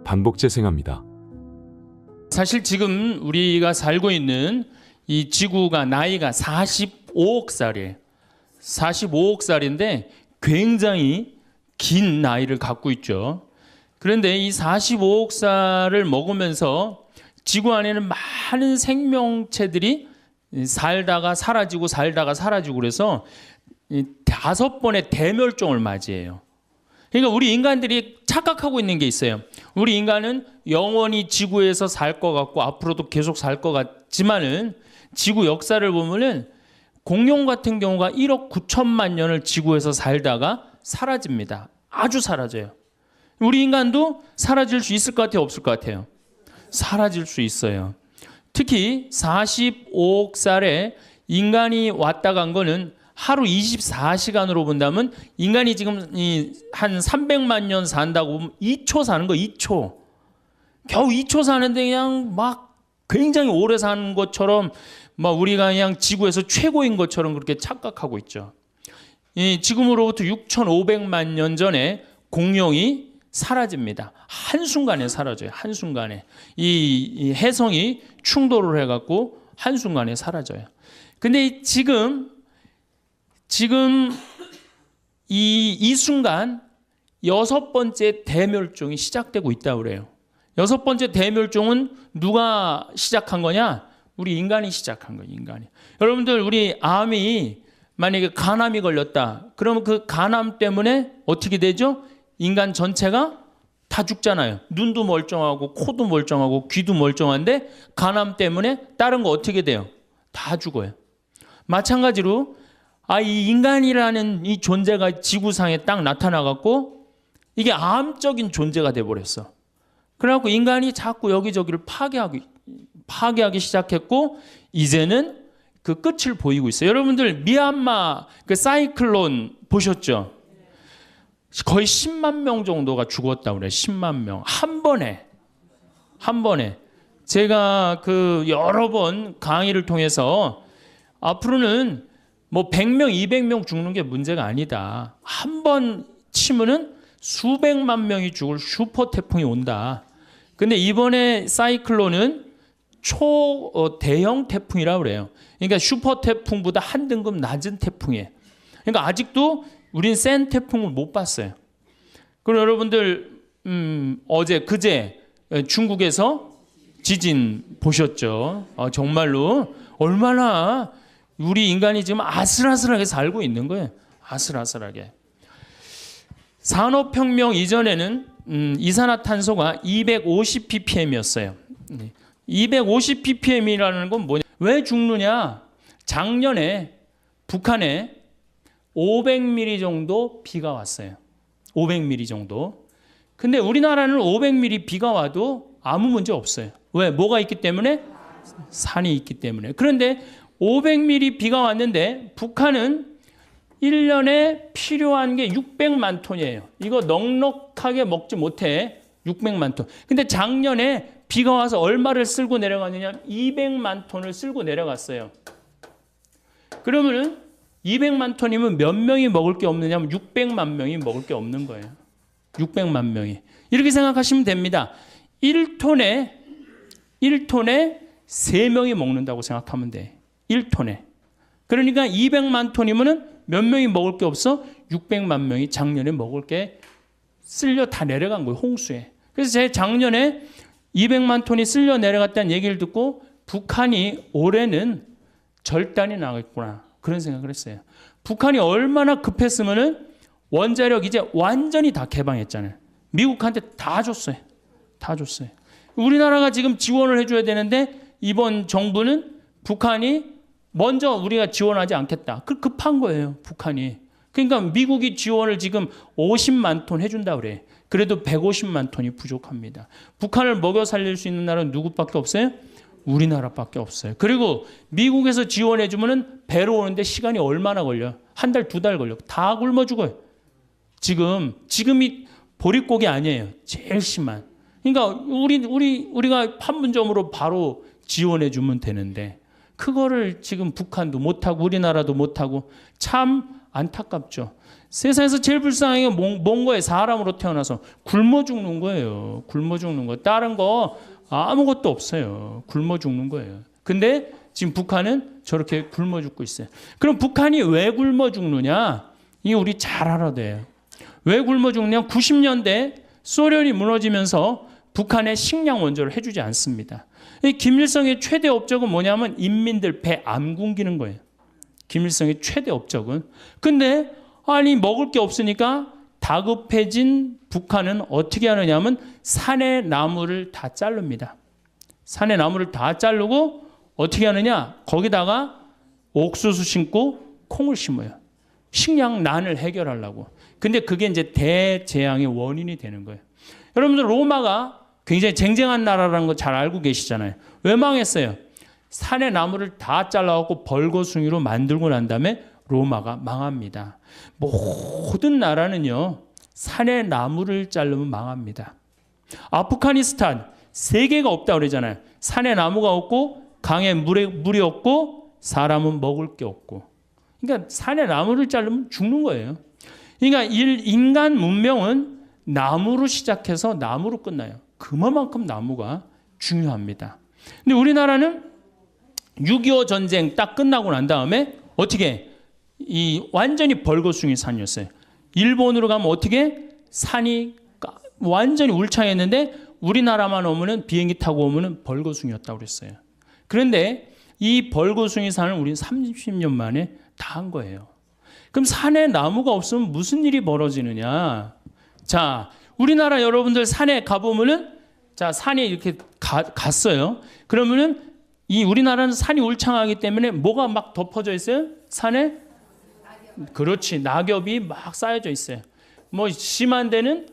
반복 재생합니다. 사실 지금 우리가 살고 있는 이 지구가 나이가 45억 살이에요. 45억 살인데 굉장히 긴 나이를 갖고 있죠. 그런데 이 45억 살을 먹으면서 지구 안에는 많은 생명체들이 살다가 사라지고 살다가 사라지고 그래서 5번의 대멸종을 맞이해요. 그러니까 우리 인간들이 착각하고 있는 게 있어요. 우리 인간은 영원히 지구에서 살 것 같고 앞으로도 계속 살 것 같지만은 지구 역사를 보면은 공룡 같은 경우가 1억 9천만 년을 지구에서 살다가 사라집니다. 아주 사라져요. 우리 인간도 사라질 수 있을 것 같아요? 없을 것 같아요? 사라질 수 있어요. 특히 45억 살에 인간이 왔다 간 거는 하루 24시간으로 본다면 인간이 지금 한 300만 년 산다고 보면 2초 사는 거 2초. 겨우 2초 사는데 그냥 막 굉장히 오래 사는 것처럼 막 우리가 그냥 지구에서 최고인 것처럼 그렇게 착각하고 있죠. 지금으로부터 6,500만 년 전에 공룡이 사라집니다. 한순간에 사라져요. 한순간에. 이 해성이 충돌을 해갖고 한순간에 사라져요. 근데 지금 이 순간 6번째 대멸종이 시작되고 있다고 그래요. 6번째 대멸종은 누가 시작한 거냐? 우리 인간이 시작한 거예요. 인간이. 여러분들 우리 암이 만약에 간암이 걸렸다. 그러면 그 간암 때문에 어떻게 되죠? 인간 전체가 다 죽잖아요. 눈도 멀쩡하고 코도 멀쩡하고 귀도 멀쩡한데 간암 때문에 다른 거 어떻게 돼요? 다 죽어요. 마찬가지로 이 인간이라는 이 존재가 지구상에 딱 나타나갖고 이게 암적인 존재가 돼버렸어. 그래갖고 인간이 자꾸 여기저기를 파괴하기 시작했고 이제는 그 끝을 보이고 있어요. 여러분들 미얀마 그 사이클론 보셨죠? 거의 10만 명 정도가 죽었다고 그래요. 10만 명. 한 번에. 제가 그 여러 번 강의를 통해서 앞으로는 뭐 100명, 200명 죽는 게 문제가 아니다. 한 번 치면은 수백만 명이 죽을 슈퍼 태풍이 온다. 근데 이번에 사이클론은 대형 태풍이라고 그래요. 그러니까 슈퍼 태풍보다 한 등급 낮은 태풍이에요. 그러니까 아직도 우린 센 태풍을 못 봤어요. 그럼 여러분들 그제 중국에서 지진 보셨죠? 정말로 얼마나 우리 인간이 지금 아슬아슬하게 살고 있는 거예요. 아슬아슬하게. 산업혁명 이전에는 이산화탄소가 250 ppm이었어요. 250 ppm이라는 건 뭐냐? 왜 죽느냐? 작년에 북한에 500mm 정도 비가 왔어요. 500mm 정도. 근데 우리나라는 500mm 비가 와도 아무 문제 없어요. 왜? 뭐가 있기 때문에? 산이 있기 때문에. 그런데 500mm 비가 왔는데 북한은 1년에 필요한 게 600만 톤이에요. 이거 넉넉하게 먹지 못해. 600만 톤. 근데 작년에 비가 와서 얼마를 쓸고 내려갔느냐? 200만 톤을 쓸고 내려갔어요. 그러면은 200만 톤이면 몇 명이 먹을 게 없느냐면 600만 명이 먹을 게 없는 거예요. 600만 명이. 이렇게 생각하시면 됩니다. 1톤에 3명이 먹는다고 생각하면 돼. 1톤에. 그러니까 200만 톤이면은 몇 명이 먹을 게 없어? 600만 명이 작년에 먹을 게 쓸려 다 내려간 거예요. 홍수에. 그래서 제 작년에 200만 톤이 쓸려 내려갔다는 얘기를 듣고 북한이 올해는 절단이 나겠구나. 그런 생각을 했어요. 북한이 얼마나 급했으면은 원자력 이제 완전히 다 개방했잖아요. 미국한테 다 줬어요. 다 줬어요. 우리나라가 지금 지원을 해줘야 되는데 이번 정부는 북한이 먼저 우리가 지원하지 않겠다. 그 급한 거예요. 북한이. 그러니까 미국이 지원을 지금 50만 톤 해준다 그래. 그래도 150만 톤이 부족합니다. 북한을 먹여 살릴 수 있는 나라는 누구밖에 없어요? 우리나라밖에 없어요. 그리고 미국에서 지원해 주면은 배로 오는데 시간이 얼마나 걸려? 한 달, 2달 걸려. 다 굶어 죽어요. 지금이 보릿고기 아니에요. 제일 심한. 그러니까 우리가 판문점으로 바로 지원해 주면 되는데 그거를 지금 북한도 못하고 우리나라도 못하고 참 안타깝죠. 세상에서 제일 불쌍한 게 뭔 거예요? 사람으로 태어나서 굶어 죽는 거예요. 굶어 죽는 거. 다른 거 아무것도 없어요. 굶어 죽는 거예요. 근데 지금 북한은 저렇게 굶어 죽고 있어요. 그럼 북한이 왜 굶어 죽느냐? 이게 우리 잘 알아야 돼요. 왜 굶어 죽느냐? 90년대 소련이 무너지면서 북한에 식량 원조를 해주지 않습니다. 이 김일성의 최대 업적은 뭐냐면 인민들 배 안 굶기는 거예요. 김일성의 최대 업적은. 근데 아니 먹을 게 없으니까 다급해진 북한은 어떻게 하느냐면 산의 나무를 다 자릅니다. 산의 나무를 다 자르고 어떻게 하느냐? 거기다가 옥수수 심고 콩을 심어요. 식량난을 해결하려고. 근데 그게 이제 대재앙의 원인이 되는 거예요. 여러분들 로마가 굉장히 쟁쟁한 나라라는 거 잘 알고 계시잖아요. 왜 망했어요? 산의 나무를 다 잘라갖고 벌거숭이로 만들고 난 다음에 로마가 망합니다. 모든 나라는요. 산의 나무를 자르면 망합니다. 아프가니스탄 세계가 없다고 그러잖아요. 산에 나무가 없고 강에 물이 없고 사람은 먹을 게 없고. 그러니까 산에 나무를 자르면 죽는 거예요. 그러니까 인간 문명은 나무로 시작해서 나무로 끝나요. 그만큼 나무가 중요합니다. 근데 우리나라는 6.25 전쟁 딱 끝나고 난 다음에 어떻게 완전히 벌거숭이 산이었어요. 일본으로 가면 어떻게 산이 완전히 울창했는데 우리나라만 오면은 비행기 타고 오면은 벌거숭이였다고 그랬어요. 그런데 이 벌거숭이 산을 우리는 30년 만에 다 한 거예요. 그럼 산에 나무가 없으면 무슨 일이 벌어지느냐? 자, 우리나라 여러분들 산에 가보면은 자, 산에 이렇게 갔어요. 그러면은 이 우리나라는 산이 울창하기 때문에 뭐가 막 덮어져 있어요? 산에? 그렇지. 낙엽이 막 쌓여져 있어요. 뭐 심한 데는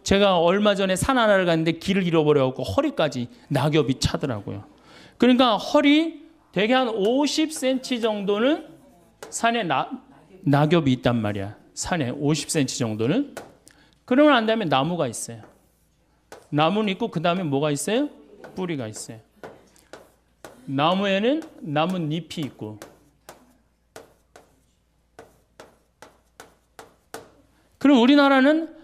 제가 얼마 전에 산 하나를 갔는데 길을 잃어버려갖고 허리까지 낙엽이 차더라고요. 그러니까 허리 대개 한 50cm 정도는 산에 낙엽이 있단 말이야. 산에 50cm 정도는. 그러고 난 다음에 나무가 있어요. 나무는 있고 그 다음에 뭐가 있어요? 뿌리가 있어요. 나무에는 나뭇잎이 있고. 그럼 우리나라는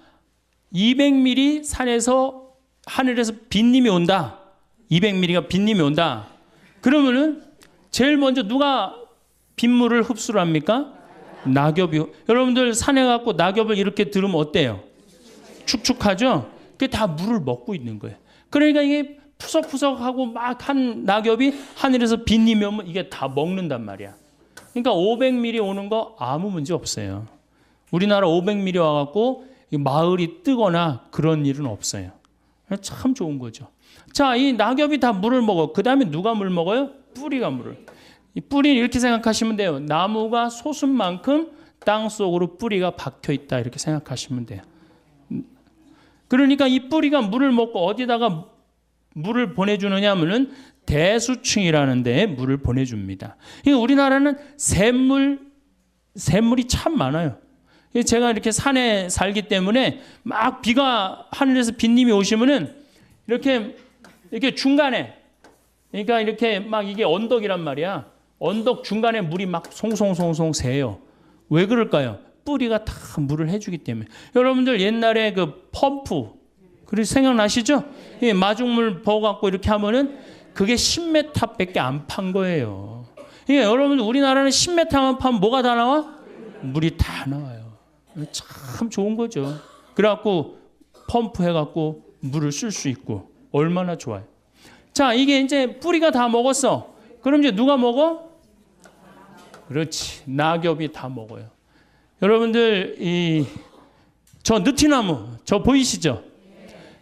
200mm 산에서 하늘에서 빗님이 온다. 200mm가 빗님이 온다. 그러면은 제일 먼저 누가 빗물을 흡수를 합니까? 낙엽이. 여러분들 산에 가고 낙엽을 이렇게 들으면 어때요? 축축하죠? 그게 다 물을 먹고 있는 거예요. 그러니까 이게 푸석푸석하고 막 한 낙엽이 하늘에서 빗님이 오면 이게 다 먹는단 말이야. 그러니까 500mm 오는 거 아무 문제 없어요. 우리나라 500mm 와갖고 마을이 뜨거나 그런 일은 없어요. 참 좋은 거죠. 자, 이 낙엽이 다 물을 먹어. 그 다음에 누가 물 먹어요? 뿌리가 물을. 이 뿌리는 이렇게 생각하시면 돼요. 나무가 솟은 만큼 땅 속으로 뿌리가 박혀 있다. 이렇게 생각하시면 돼요. 그러니까 이 뿌리가 물을 먹고 어디다가 물을 보내주느냐 하면은 대수층이라는 데에 물을 보내줍니다. 그러니까 우리나라는 샘물이 참 많아요. 제가 이렇게 산에 살기 때문에 막 비가 하늘에서 빗님이 오시면은 이렇게 중간에, 그러니까 이렇게 막 이게 언덕이란 말이야. 언덕 중간에 물이 막 송송송송 새요. 왜 그럴까요? 뿌리가 다 물을 해주기 때문에. 여러분들 옛날에 그 펌프, 그리고 생각나시죠? 마중물 부어갖고 이렇게 하면은 그게 10m밖에 안 판 거예요. 그러니까 여러분들 우리나라는 10m만 파면 뭐가 다 나와? 물이 다 나와요. 참 좋은 거죠. 그래갖고 펌프 해갖고 물을 쓸 수 있고 얼마나 좋아요. 자, 이게 이제 뿌리가 다 먹었어. 그럼 이제 누가 먹어? 그렇지. 낙엽이 다 먹어요. 여러분들 저 느티나무 저 보이시죠?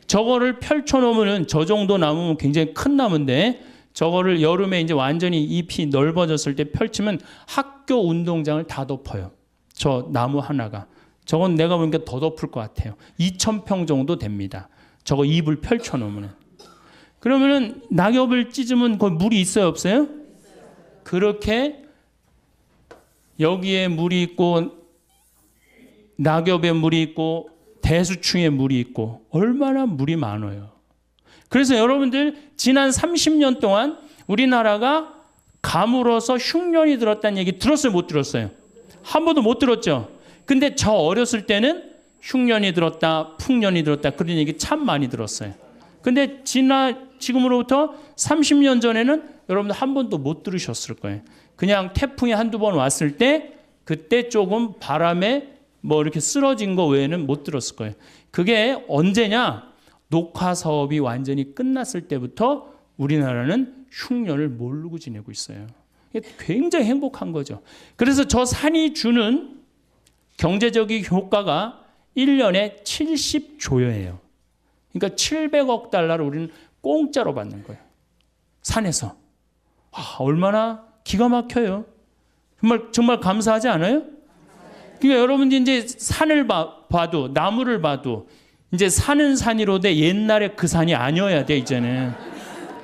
저거를 펼쳐놓으면 저 정도 나무면 굉장히 큰 나무인데 저거를 여름에 이제 완전히 잎이 넓어졌을 때 펼치면 학교 운동장을 다 덮어요. 저 나무 하나가. 저건 내가 보니까 더 덮을 것 같아요. 2,000평 정도 됩니다. 저거 잎을 펼쳐놓으면. 그러면은 낙엽을 찢으면 거기 물이 있어요, 없어요? 그렇게 여기에 물이 있고 낙엽에 물이 있고 대수층에 물이 있고 얼마나 물이 많아요. 그래서 여러분들 지난 30년 동안 우리나라가 가물어서 흉년이 들었다는 얘기 들었어요, 못 들었어요? 한 번도 못 들었죠? 근데 저 어렸을 때는 흉년이 들었다, 풍년이 들었다 그런 얘기 참 많이 들었어요. 근데 지금으로부터 30년 전에는 여러분들 한 번도 못 들으셨을 거예요. 그냥 태풍이 한두 번 왔을 때 그때 조금 바람에 뭐 이렇게 쓰러진 거 외에는 못 들었을 거예요. 그게 언제냐? 녹화 사업이 완전히 끝났을 때부터 우리나라는 흉년을 모르고 지내고 있어요. 이게 굉장히 행복한 거죠. 그래서 저 산이 주는 경제적인 효과가 1년에 70조예요. 그러니까 700억 달러를 우리는 공짜로 받는 거예요. 산에서. 얼마나 기가 막혀요. 정말 감사하지 않아요? 그러니까 여러분들이 이제 산을 봐도 나무를 봐도 이제 산은 산이로되 옛날에 그 산이 아니어야 돼 이제는.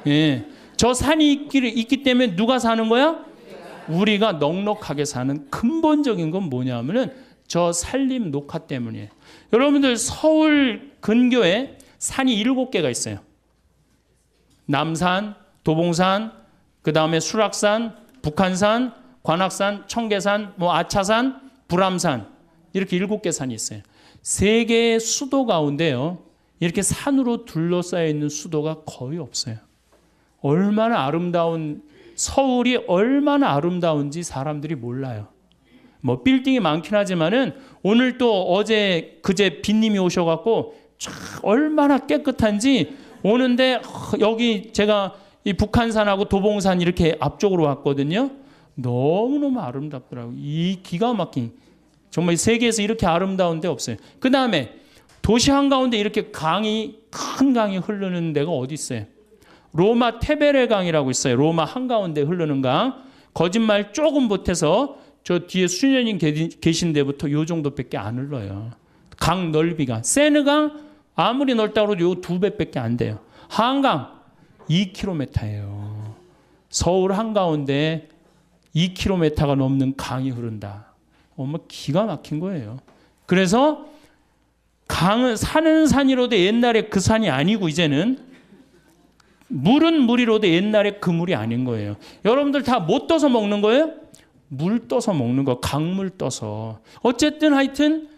예. 저 산이 있기 때문에 누가 사는 거야? 우리가 넉넉하게 사는 근본적인 건 뭐냐면은 저 산림 녹화 때문이에요. 여러분들 서울 근교에 산이 7개가 있어요. 남산, 도봉산, 그 다음에 수락산, 북한산, 관악산, 청계산, 아차산, 불암산 이렇게 7개 산이 있어요. 3개의 수도 가운데요. 이렇게 산으로 둘러싸여 있는 수도가 거의 없어요. 얼마나 아름다운 서울이 얼마나 아름다운지 사람들이 몰라요. 빌딩이 많긴 하지만은 오늘 또 어제 그제 빗님이 오셔갖고 얼마나 깨끗한지 오는데 여기 제가 이 북한산하고 도봉산 이렇게 앞쪽으로 왔거든요. 너무너무 아름답더라고요. 이 기가 막힌 정말 세계에서 이렇게 아름다운 데 없어요. 그 다음에 도시 한가운데 이렇게 큰 강이 흐르는 데가 어디 있어요? 로마 테베레 강이라고 있어요. 로마 한가운데 흐르는 강. 거짓말 조금 보태서 저 뒤에 수녀님 계신 데부터 요 정도밖에 안 흘러요. 강 넓이가. 세느강 아무리 넓다고 해도 요 2배밖에 안 돼요. 한강 2km예요. 서울 한가운데 2km가 넘는 강이 흐른다. 기가 막힌 거예요. 그래서 강은 산은 산이로도 옛날에 그 산이 아니고 이제는 물은 물이로도 옛날에 그 물이 아닌 거예요. 여러분들 다 뭐 떠서 먹는 거예요? 물 떠서 먹는 거, 강물 떠서. 어쨌든 하여튼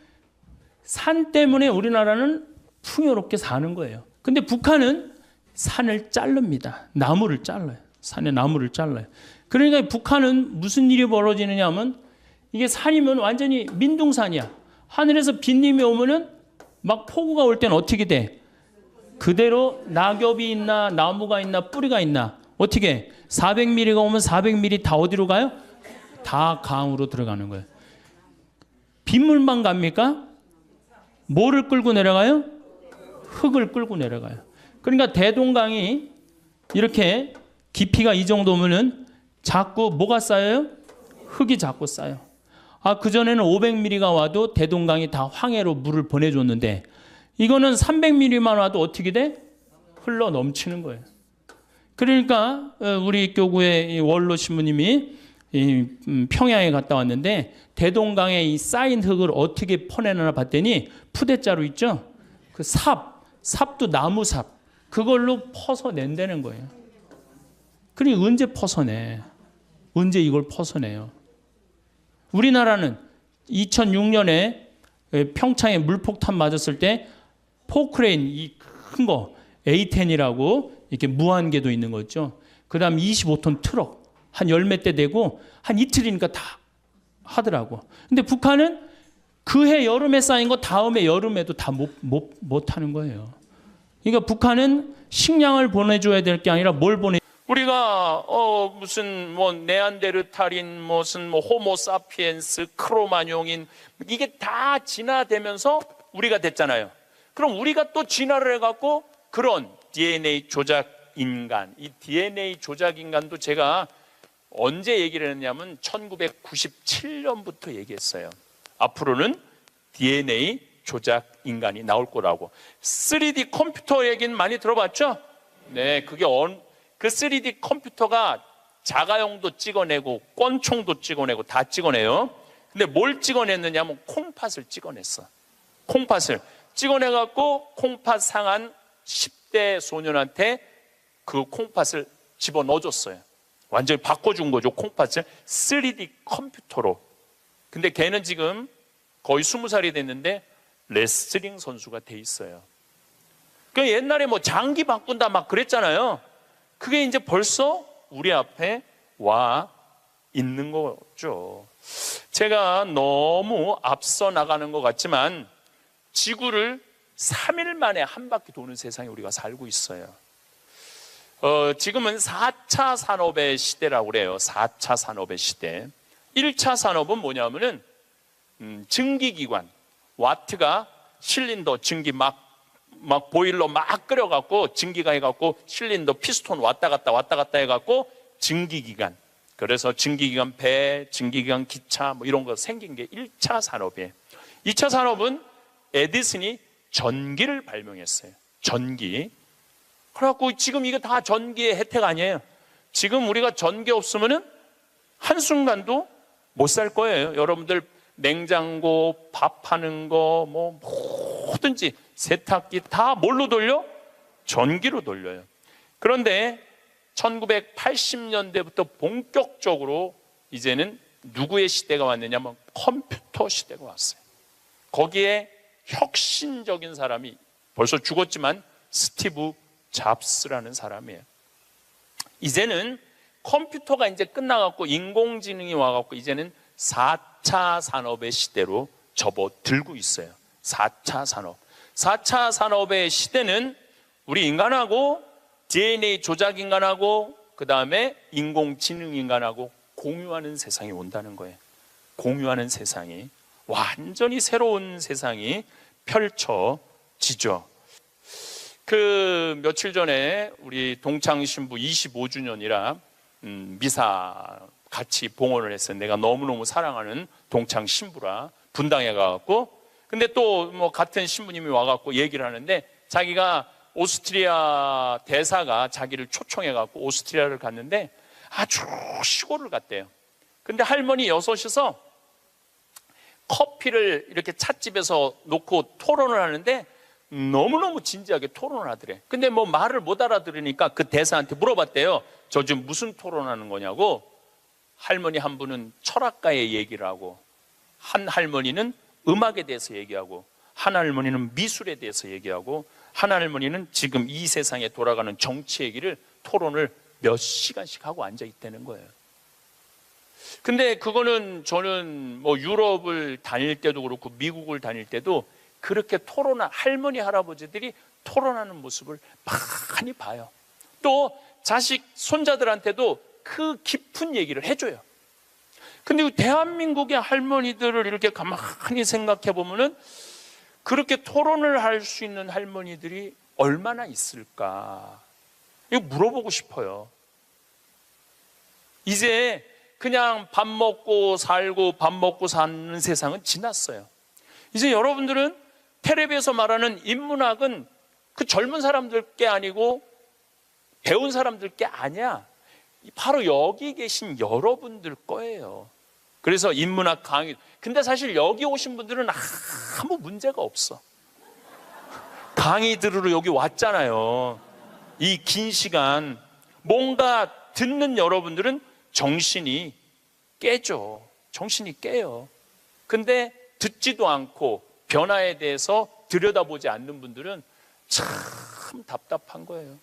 산 때문에 우리나라는 풍요롭게 사는 거예요. 근데 북한은 산을 자릅니다. 나무를 잘라요. 산에 나무를 잘라요. 그러니까 북한은 무슨 일이 벌어지느냐 하면 이게 산이면 완전히 민둥산이야. 하늘에서 빗님이 오면은 막 폭우가 올 때는 어떻게 돼? 그대로 낙엽이 있나 나무가 있나 뿌리가 있나 어떻게 400mm가 오면 400mm 다 어디로 가요? 다 강으로 들어가는 거예요. 빗물만 갑니까? 뭐를 끌고 내려가요? 흙을 끌고 내려가요. 그러니까 대동강이 이렇게 깊이가 이 정도면은 자꾸 뭐가 쌓여요? 흙이 자꾸 쌓여. 그전에는 500mm가 와도 대동강이 다 황해로 물을 보내줬는데 이거는 300mm만 와도 어떻게 돼? 흘러 넘치는 거예요. 그러니까 우리 교구의 이 원로 신부님이 평양에 갔다 왔는데 대동강에 이 쌓인 흙을 어떻게 퍼내나 봤더니 푸대자루 있죠? 그 삽도 나무 삽 그걸로 퍼서 낸다는 거예요. 그러니 언제 퍼서내? 언제 이걸 퍼서내요? 우리나라는 2006년에 평창에 물폭탄 맞았을 때 포크레인 이 큰 거 A10이라고 이렇게 무한궤도 있는 거 있죠. 그 다음 25톤 트럭 한 열 몇 대 되고 한 이틀이니까 다 하더라고. 근데 북한은 그해 여름에 쌓인 거 다음에 여름에도 다 못 하는 거예요. 그러니까 북한은 식량을 보내줘야 될 게 아니라 뭘 우리가 무슨 뭐 네안데르탈인 무슨 뭐 호모사피엔스 크로마뇽인 이게 다 진화되면서 우리가 됐잖아요. 그럼 우리가 또 진화를 해갖고 그런 DNA 조작 인간, 이 DNA 조작 인간도 제가 언제 얘기를 했냐면 1997년부터 얘기했어요. 앞으로는 DNA 조작 인간이 나올 거라고. 3D 컴퓨터 얘기는 많이 들어봤죠? 네, 그게 그 3D 컴퓨터가 자가용도 찍어내고 권총도 찍어내고 다 찍어내요. 근데 뭘 찍어냈느냐면 콩팥을 찍어냈어. 콩팥을 찍어내갖고 콩팥 상한 10대 소년한테 그 콩팥을 집어넣어줬어요. 완전히 바꿔준 거죠. 콩팥을 3D 컴퓨터로. 근데 걔는 지금 거의 20살이 됐는데 레슬링 선수가 돼 있어요. 그 옛날에 뭐 장기 바꾼다 막 그랬잖아요. 그게 이제 벌써 우리 앞에 와 있는 거죠. 제가 너무 앞서 나가는 것 같지만 지구를 3일 만에 한 바퀴 도는 세상에 우리가 살고 있어요. 지금은 4차 산업의 시대라고 그래요. 4차 산업의 시대. 1차 산업은 뭐냐면은 증기기관, 와트가 실린더 증기 막 보일러 막 끓여갖고 증기가 해갖고 실린더 피스톤 왔다 갔다 해갖고 증기기관. 그래서 증기기관 배, 증기기관 기차 뭐 이런 거 생긴 게 1차 산업이에요. 2차 산업은 에디슨이 전기를 발명했어요. 전기. 그래갖고 지금 이거 다 전기의 혜택 아니에요. 지금 우리가 전기 없으면은 한순간도 못 살 거예요. 여러분들 냉장고, 밥하는 거, 뭐 뭐든지 세탁기 다 뭘로 돌려? 전기로 돌려요. 그런데 1980년대부터 본격적으로 이제는 누구의 시대가 왔느냐면 컴퓨터 시대가 왔어요. 거기에 혁신적인 사람이 벌써 죽었지만 스티브 잡스라는 사람이에요. 이제는 컴퓨터가 이제 끝나갖고 인공지능이 와갖고 이제는 4차 산업의 시대로 접어들고 있어요. 4차 산업. 4차 산업의 시대는 우리 인간하고 DNA 조작 인간하고 그 다음에 인공지능 인간하고 공유하는 세상이 온다는 거예요. 공유하는 세상이. 완전히 새로운 세상이 펼쳐지죠. 그 며칠 전에 우리 동창 신부 25주년이라 미사 같이 봉헌을 했어요. 내가 너무너무 사랑하는 동창 신부라 분당에 가갖고 근데 또 뭐 같은 신부님이 와갖고 얘기를 하는데 자기가 오스트리아 대사가 자기를 초청해갖고 오스트리아를 갔는데 아주 시골을 갔대요. 근데 할머니 여섯이서 커피를 이렇게 찻집에서 놓고 토론을 하는데 너무너무 진지하게 토론을 하더래. 근데 뭐 말을 못 알아들으니까 그 대사한테 물어봤대요. 저 지금 무슨 토론하는 거냐고. 할머니 한 분은 철학가의 얘기를 하고 한 할머니는 음악에 대해서 얘기하고 한 할머니는 미술에 대해서 얘기하고 한 할머니는 지금 이 세상에 돌아가는 정치 얘기를 토론을 몇 시간씩 하고 앉아 있다는 거예요. 근데 그거는 저는 뭐 유럽을 다닐 때도 그렇고 미국을 다닐 때도 그렇게 할머니 할아버지들이 토론하는 모습을 많이 봐요. 또 자식 손자들한테도 그 깊은 얘기를 해줘요. 근데 대한민국의 할머니들을 이렇게 가만히 생각해 보면은 그렇게 토론을 할 수 있는 할머니들이 얼마나 있을까? 이거 물어보고 싶어요. 이제 그냥 밥 먹고 살고 밥 먹고 사는 세상은 지났어요. 이제 여러분들은 텔레비에서 말하는 인문학은 그 젊은 사람들 게 아니고 배운 사람들 게 아니야. 바로 여기 계신 여러분들 거예요. 그래서 인문학 강의. 근데 사실 여기 오신 분들은 아무 문제가 없어. 강의 들으러 여기 왔잖아요. 이 긴 시간. 뭔가 듣는 여러분들은 정신이 깨져. 정신이 깨요. 근데 듣지도 않고 변화에 대해서 들여다보지 않는 분들은 참 답답한 거예요.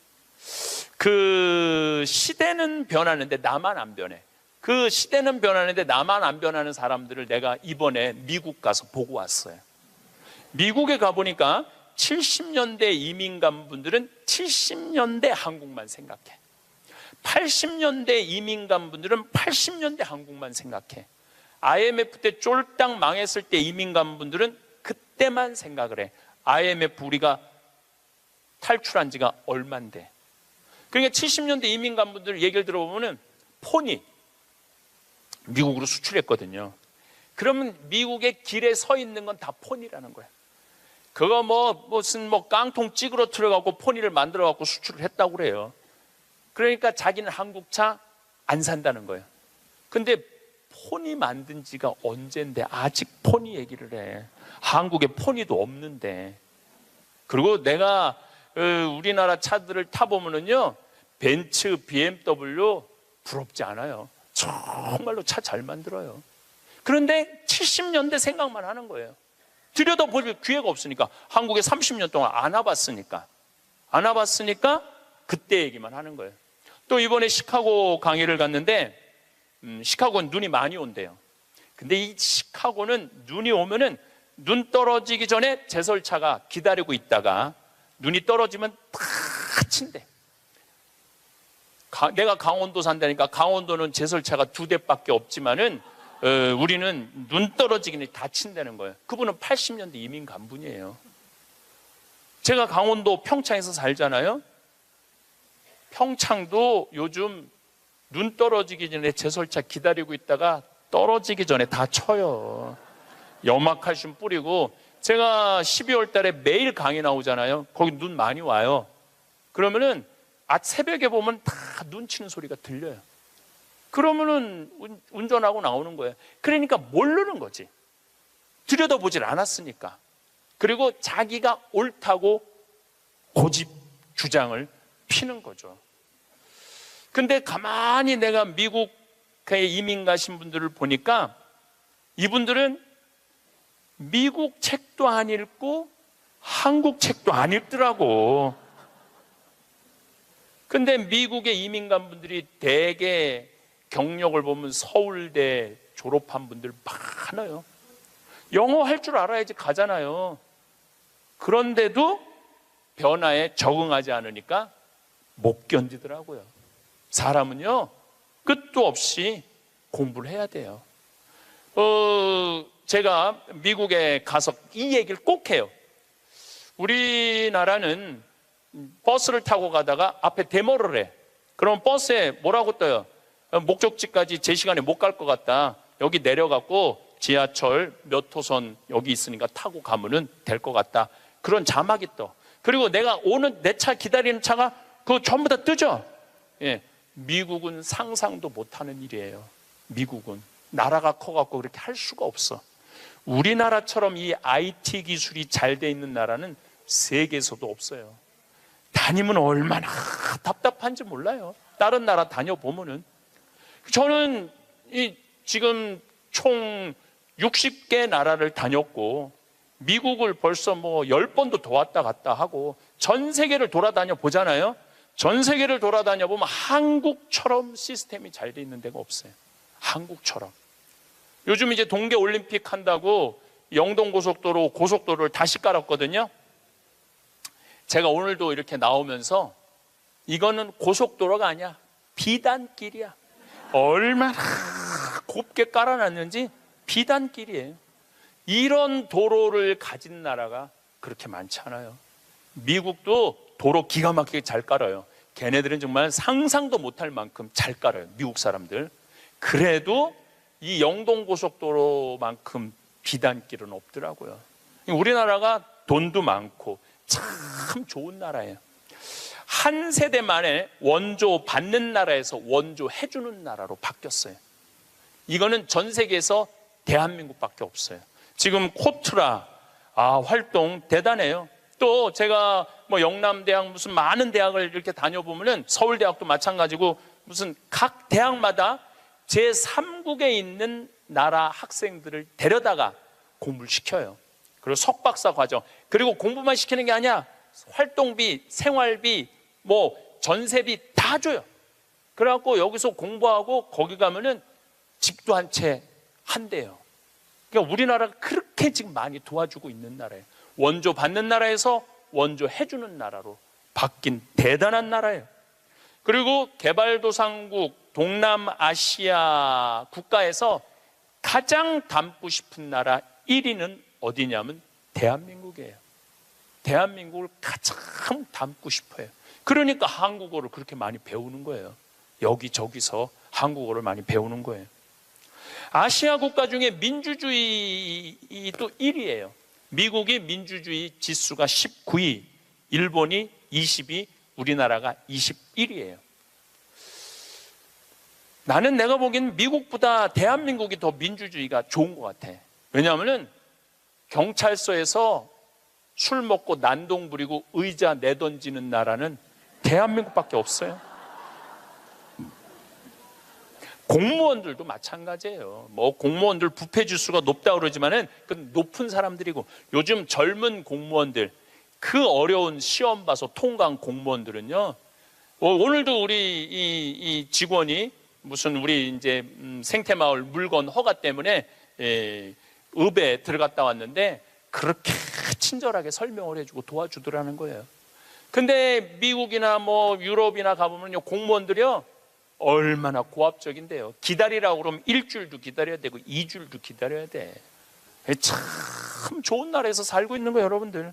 그 시대는 변하는데 나만 안 변해. 그 시대는 변하는데 나만 안 변하는 사람들을 내가 이번에 미국 가서 보고 왔어요. 미국에 가보니까 70년대 이민 간 분들은 70년대 한국만 생각해. 80년대 이민 간 분들은 80년대 한국만 생각해. IMF 때 쫄딱 망했을 때 이민 간 분들은 그때만 생각을 해. IMF 우리가 탈출한 지가 얼만데. 그러니까 70년대 이민 간 분들 얘기를 들어보면은 폰이 미국으로 수출했거든요. 그러면 미국의 길에 서 있는 건 다 폰이라는 거예요. 그거 무슨 깡통 찌그러 들어가고 포니를 만들어 갖고 수출을 했다고 그래요. 그러니까 자기는 한국차 안 산다는 거예요. 근데 포니 만든 지가 언젠데 아직 포니 얘기를 해. 한국에 포니도 없는데. 그리고 내가 우리나라 차들을 타보면은요, 벤츠, BMW 부럽지 않아요. 정말로 차 잘 만들어요. 그런데 70년대 생각만 하는 거예요. 들여다볼 기회가 없으니까. 한국에 30년 동안 안 와봤으니까 그때 얘기만 하는 거예요. 또 이번에 시카고 강의를 갔는데 시카고는 눈이 많이 온대요. 근데 이 시카고는 눈이 오면은 눈 떨어지기 전에 제설차가 기다리고 있다가 눈이 떨어지면 다 친대. 내가 강원도 산다니까 강원도는 제설차가 2대밖에 없지만은 우리는 눈 떨어지기 전에 다 친다는 거예요. 그분은 80년대 이민 간 분이에요. 제가 강원도 평창에서 살잖아요. 평창도 요즘 눈 떨어지기 전에 제설차 기다리고 있다가 떨어지기 전에 다 쳐요. 염화칼슘 뿌리고. 제가 12월 달에 매일 강의 나오잖아요. 거기 눈 많이 와요. 그러면은 새벽에 보면 다 눈 치는 소리가 들려요. 그러면은 운전하고 나오는 거예요. 그러니까 모르는 거지. 들여다보질 않았으니까. 그리고 자기가 옳다고 고집 주장을 피는 거죠. 근데 가만히 내가 미국에 이민 가신 분들을 보니까 이분들은 미국 책도 안 읽고 한국 책도 안 읽더라고. 근데 미국에 이민 간 분들이 대개 경력을 보면 서울대 졸업한 분들 많아요. 영어 할 줄 알아야지 가잖아요. 그런데도 변화에 적응하지 않으니까 못 견디더라고요. 사람은요, 끝도 없이 공부를 해야 돼요. 제가 미국에 가서 이 얘기를 꼭 해요. 우리나라는 버스를 타고 가다가 앞에 데모를 해. 그럼 버스에 뭐라고 떠요? 목적지까지 제 시간에 못 갈 것 같다. 여기 내려갖고 지하철 몇 호선 여기 있으니까 타고 가면은 될 것 같다. 그런 자막이 떠. 그리고 내가 오는 내 차 기다리는 차가 그거 전부 다 뜨죠? 예. 미국은 상상도 못하는 일이에요. 미국은. 나라가 커갖고 그렇게 할 수가 없어. 우리나라처럼 이 IT 기술이 잘 돼 있는 나라는 세계에서도 없어요. 다니면 얼마나 답답한지 몰라요. 다른 나라 다녀보면은. 저는 지금 총 60개 나라를 다녔고 미국을 벌써 10번도 더 왔다 갔다 하고 전 세계를 돌아다녀 보잖아요. 전 세계를 돌아다녀 보면 한국처럼 시스템이 잘 돼 있는 데가 없어요. 한국처럼. 요즘 이제 동계올림픽 한다고 영동고속도로 고속도로를 다시 깔았거든요. 제가 오늘도 이렇게 나오면서 이거는 고속도로가 아니야. 비단길이야. 얼마나 곱게 깔아놨는지 비단길이에요. 이런 도로를 가진 나라가 그렇게 많지 않아요. 미국도 도로 기가 막히게 잘 깔아요. 걔네들은 정말 상상도 못할 만큼 잘 깔아요. 미국 사람들. 그래도 이 영동고속도로만큼 비단길은 없더라고요. 우리나라가 돈도 많고 참 좋은 나라예요. 한 세대 만에 원조 받는 나라에서 원조 해주는 나라로 바뀌었어요. 이거는 전 세계에서 대한민국밖에 없어요. 지금 코트라 활동 대단해요. 또 제가 뭐 영남대학 무슨 많은 대학을 이렇게 다녀보면은 서울대학도 마찬가지고 무슨 각 대학마다 제3국에 있는 나라 학생들을 데려다가 공부를 시켜요. 그리고 석박사 과정, 그리고 공부만 시키는 게 아니야. 활동비, 생활비, 뭐 전세비 다 줘요. 그래갖고 여기서 공부하고 거기 가면은 집도 한 채 한대요. 그러니까 우리나라가 그렇게 지금 많이 도와주고 있는 나라예요. 원조 받는 나라에서 원조 해주는 나라로 바뀐 대단한 나라예요. 그리고 개발도상국 동남아시아 국가에서 가장 닮고 싶은 나라 1위는 어디냐면 대한민국이에요. 대한민국을 가장 닮고 싶어요. 그러니까 한국어를 그렇게 많이 배우는 거예요. 여기저기서 한국어를 많이 배우는 거예요. 아시아 국가 중에 민주주의도 1위예요. 미국이 민주주의 지수가 19위, 일본이 20위, 우리나라가 21위예요. 나는 내가 보기엔 미국보다 대한민국이 더 민주주의가 좋은 것 같아. 왜냐하면 경찰서에서 술 먹고 난동 부리고 의자 내던지는 나라는 대한민국밖에 없어요. 공무원들도 마찬가지예요. 뭐 공무원들 부패 지수가 높다고 그러지만은 그 높은 사람들이고, 요즘 젊은 공무원들 그 어려운 시험 봐서 통과한 공무원들은요, 오늘도 우리 이 직원이 무슨 우리 이제 생태마을 물건 허가 때문에 읍에 들어갔다 왔는데 그렇게 친절하게 설명을 해주고 도와주더라는 거예요. 근데 미국이나 뭐 유럽이나 가보면요, 공무원들이요 얼마나 고압적인데요. 기다리라고 그러면 일주일도 기다려야 되고 2주일도 기다려야 돼. 참 좋은 나라에서 살고 있는 거예요, 여러분들.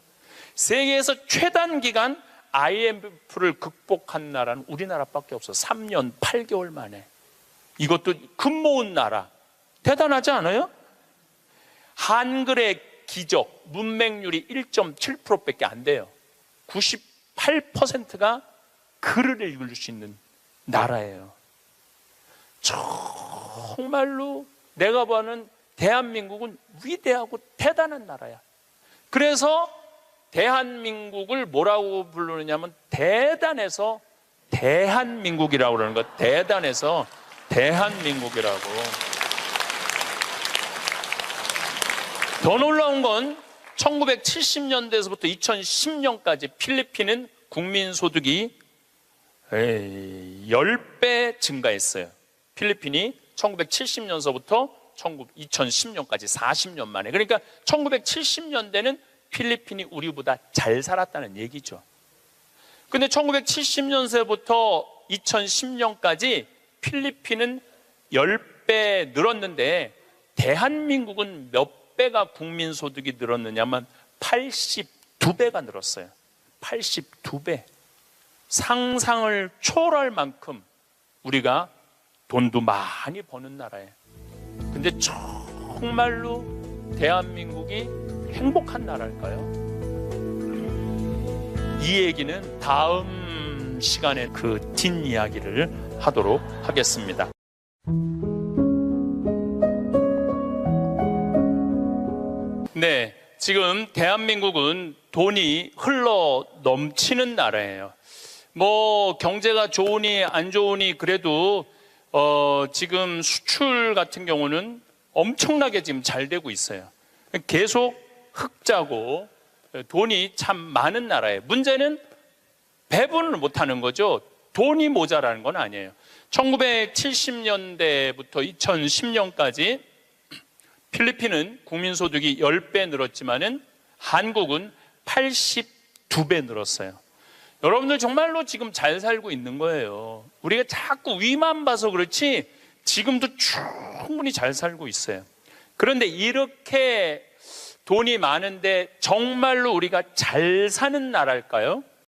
세계에서 최단 기간 IMF를 극복한 나라는 우리나라밖에 없어. 3년 8개월 만에. 이것도 금 모은 나라. 대단하지 않아요? 한글의 기적, 문맹률이 1.7%밖에 안 돼요. 98%가 글을 읽을 수 있는 나라예요. 정말로 내가 보는 대한민국은 위대하고 대단한 나라야. 그래서 대한민국을 뭐라고 부르느냐면 대단해서 대한민국이라고 그러는 거. 대단해서 대한민국이라고. 더 놀라운 건 1970년대에서부터 2010년까지 필리핀은 국민소득이 10배 증가했어요. 필리핀이 1970년서부터 2010년까지 40년 만에. 그러니까 1970년대는 필리핀이 우리보다 잘 살았다는 얘기죠. 근데 1970년서부터 2010년까지 필리핀은 10배 늘었는데 대한민국은 몇 배가 국민소득이 늘었느냐면 82배가 늘었어요. 82배. 상상을 초월할 만큼 우리가 돈도 많이 버는 나라예요. 근데 정말로 대한민국이 행복한 나라일까요? 이 얘기는 다음 시간에 그 뒷이야기를 하도록 하겠습니다. 네, 지금 대한민국은 돈이 흘러 넘치는 나라예요. 뭐 경제가 좋으니 안 좋으니 그래도 지금 수출 같은 경우는 엄청나게 지금 잘 되고 있어요. 계속 흑자고 돈이 참 많은 나라예요. 문제는 배분을 못하는 거죠. 돈이 모자라는 건 아니에요. 1970년대부터 2010년까지 필리핀은 국민소득이 10배 늘었지만은 한국은 82배 늘었어요. 여러분들 정말로 지금 잘 살고 있는 거예요. 우리가 자꾸 위만 봐서 그렇지 지금도 충분히 잘 살고 있어요. 그런데 이렇게 돈이 많은데 정말로 우리가 잘 사는 나라일까요?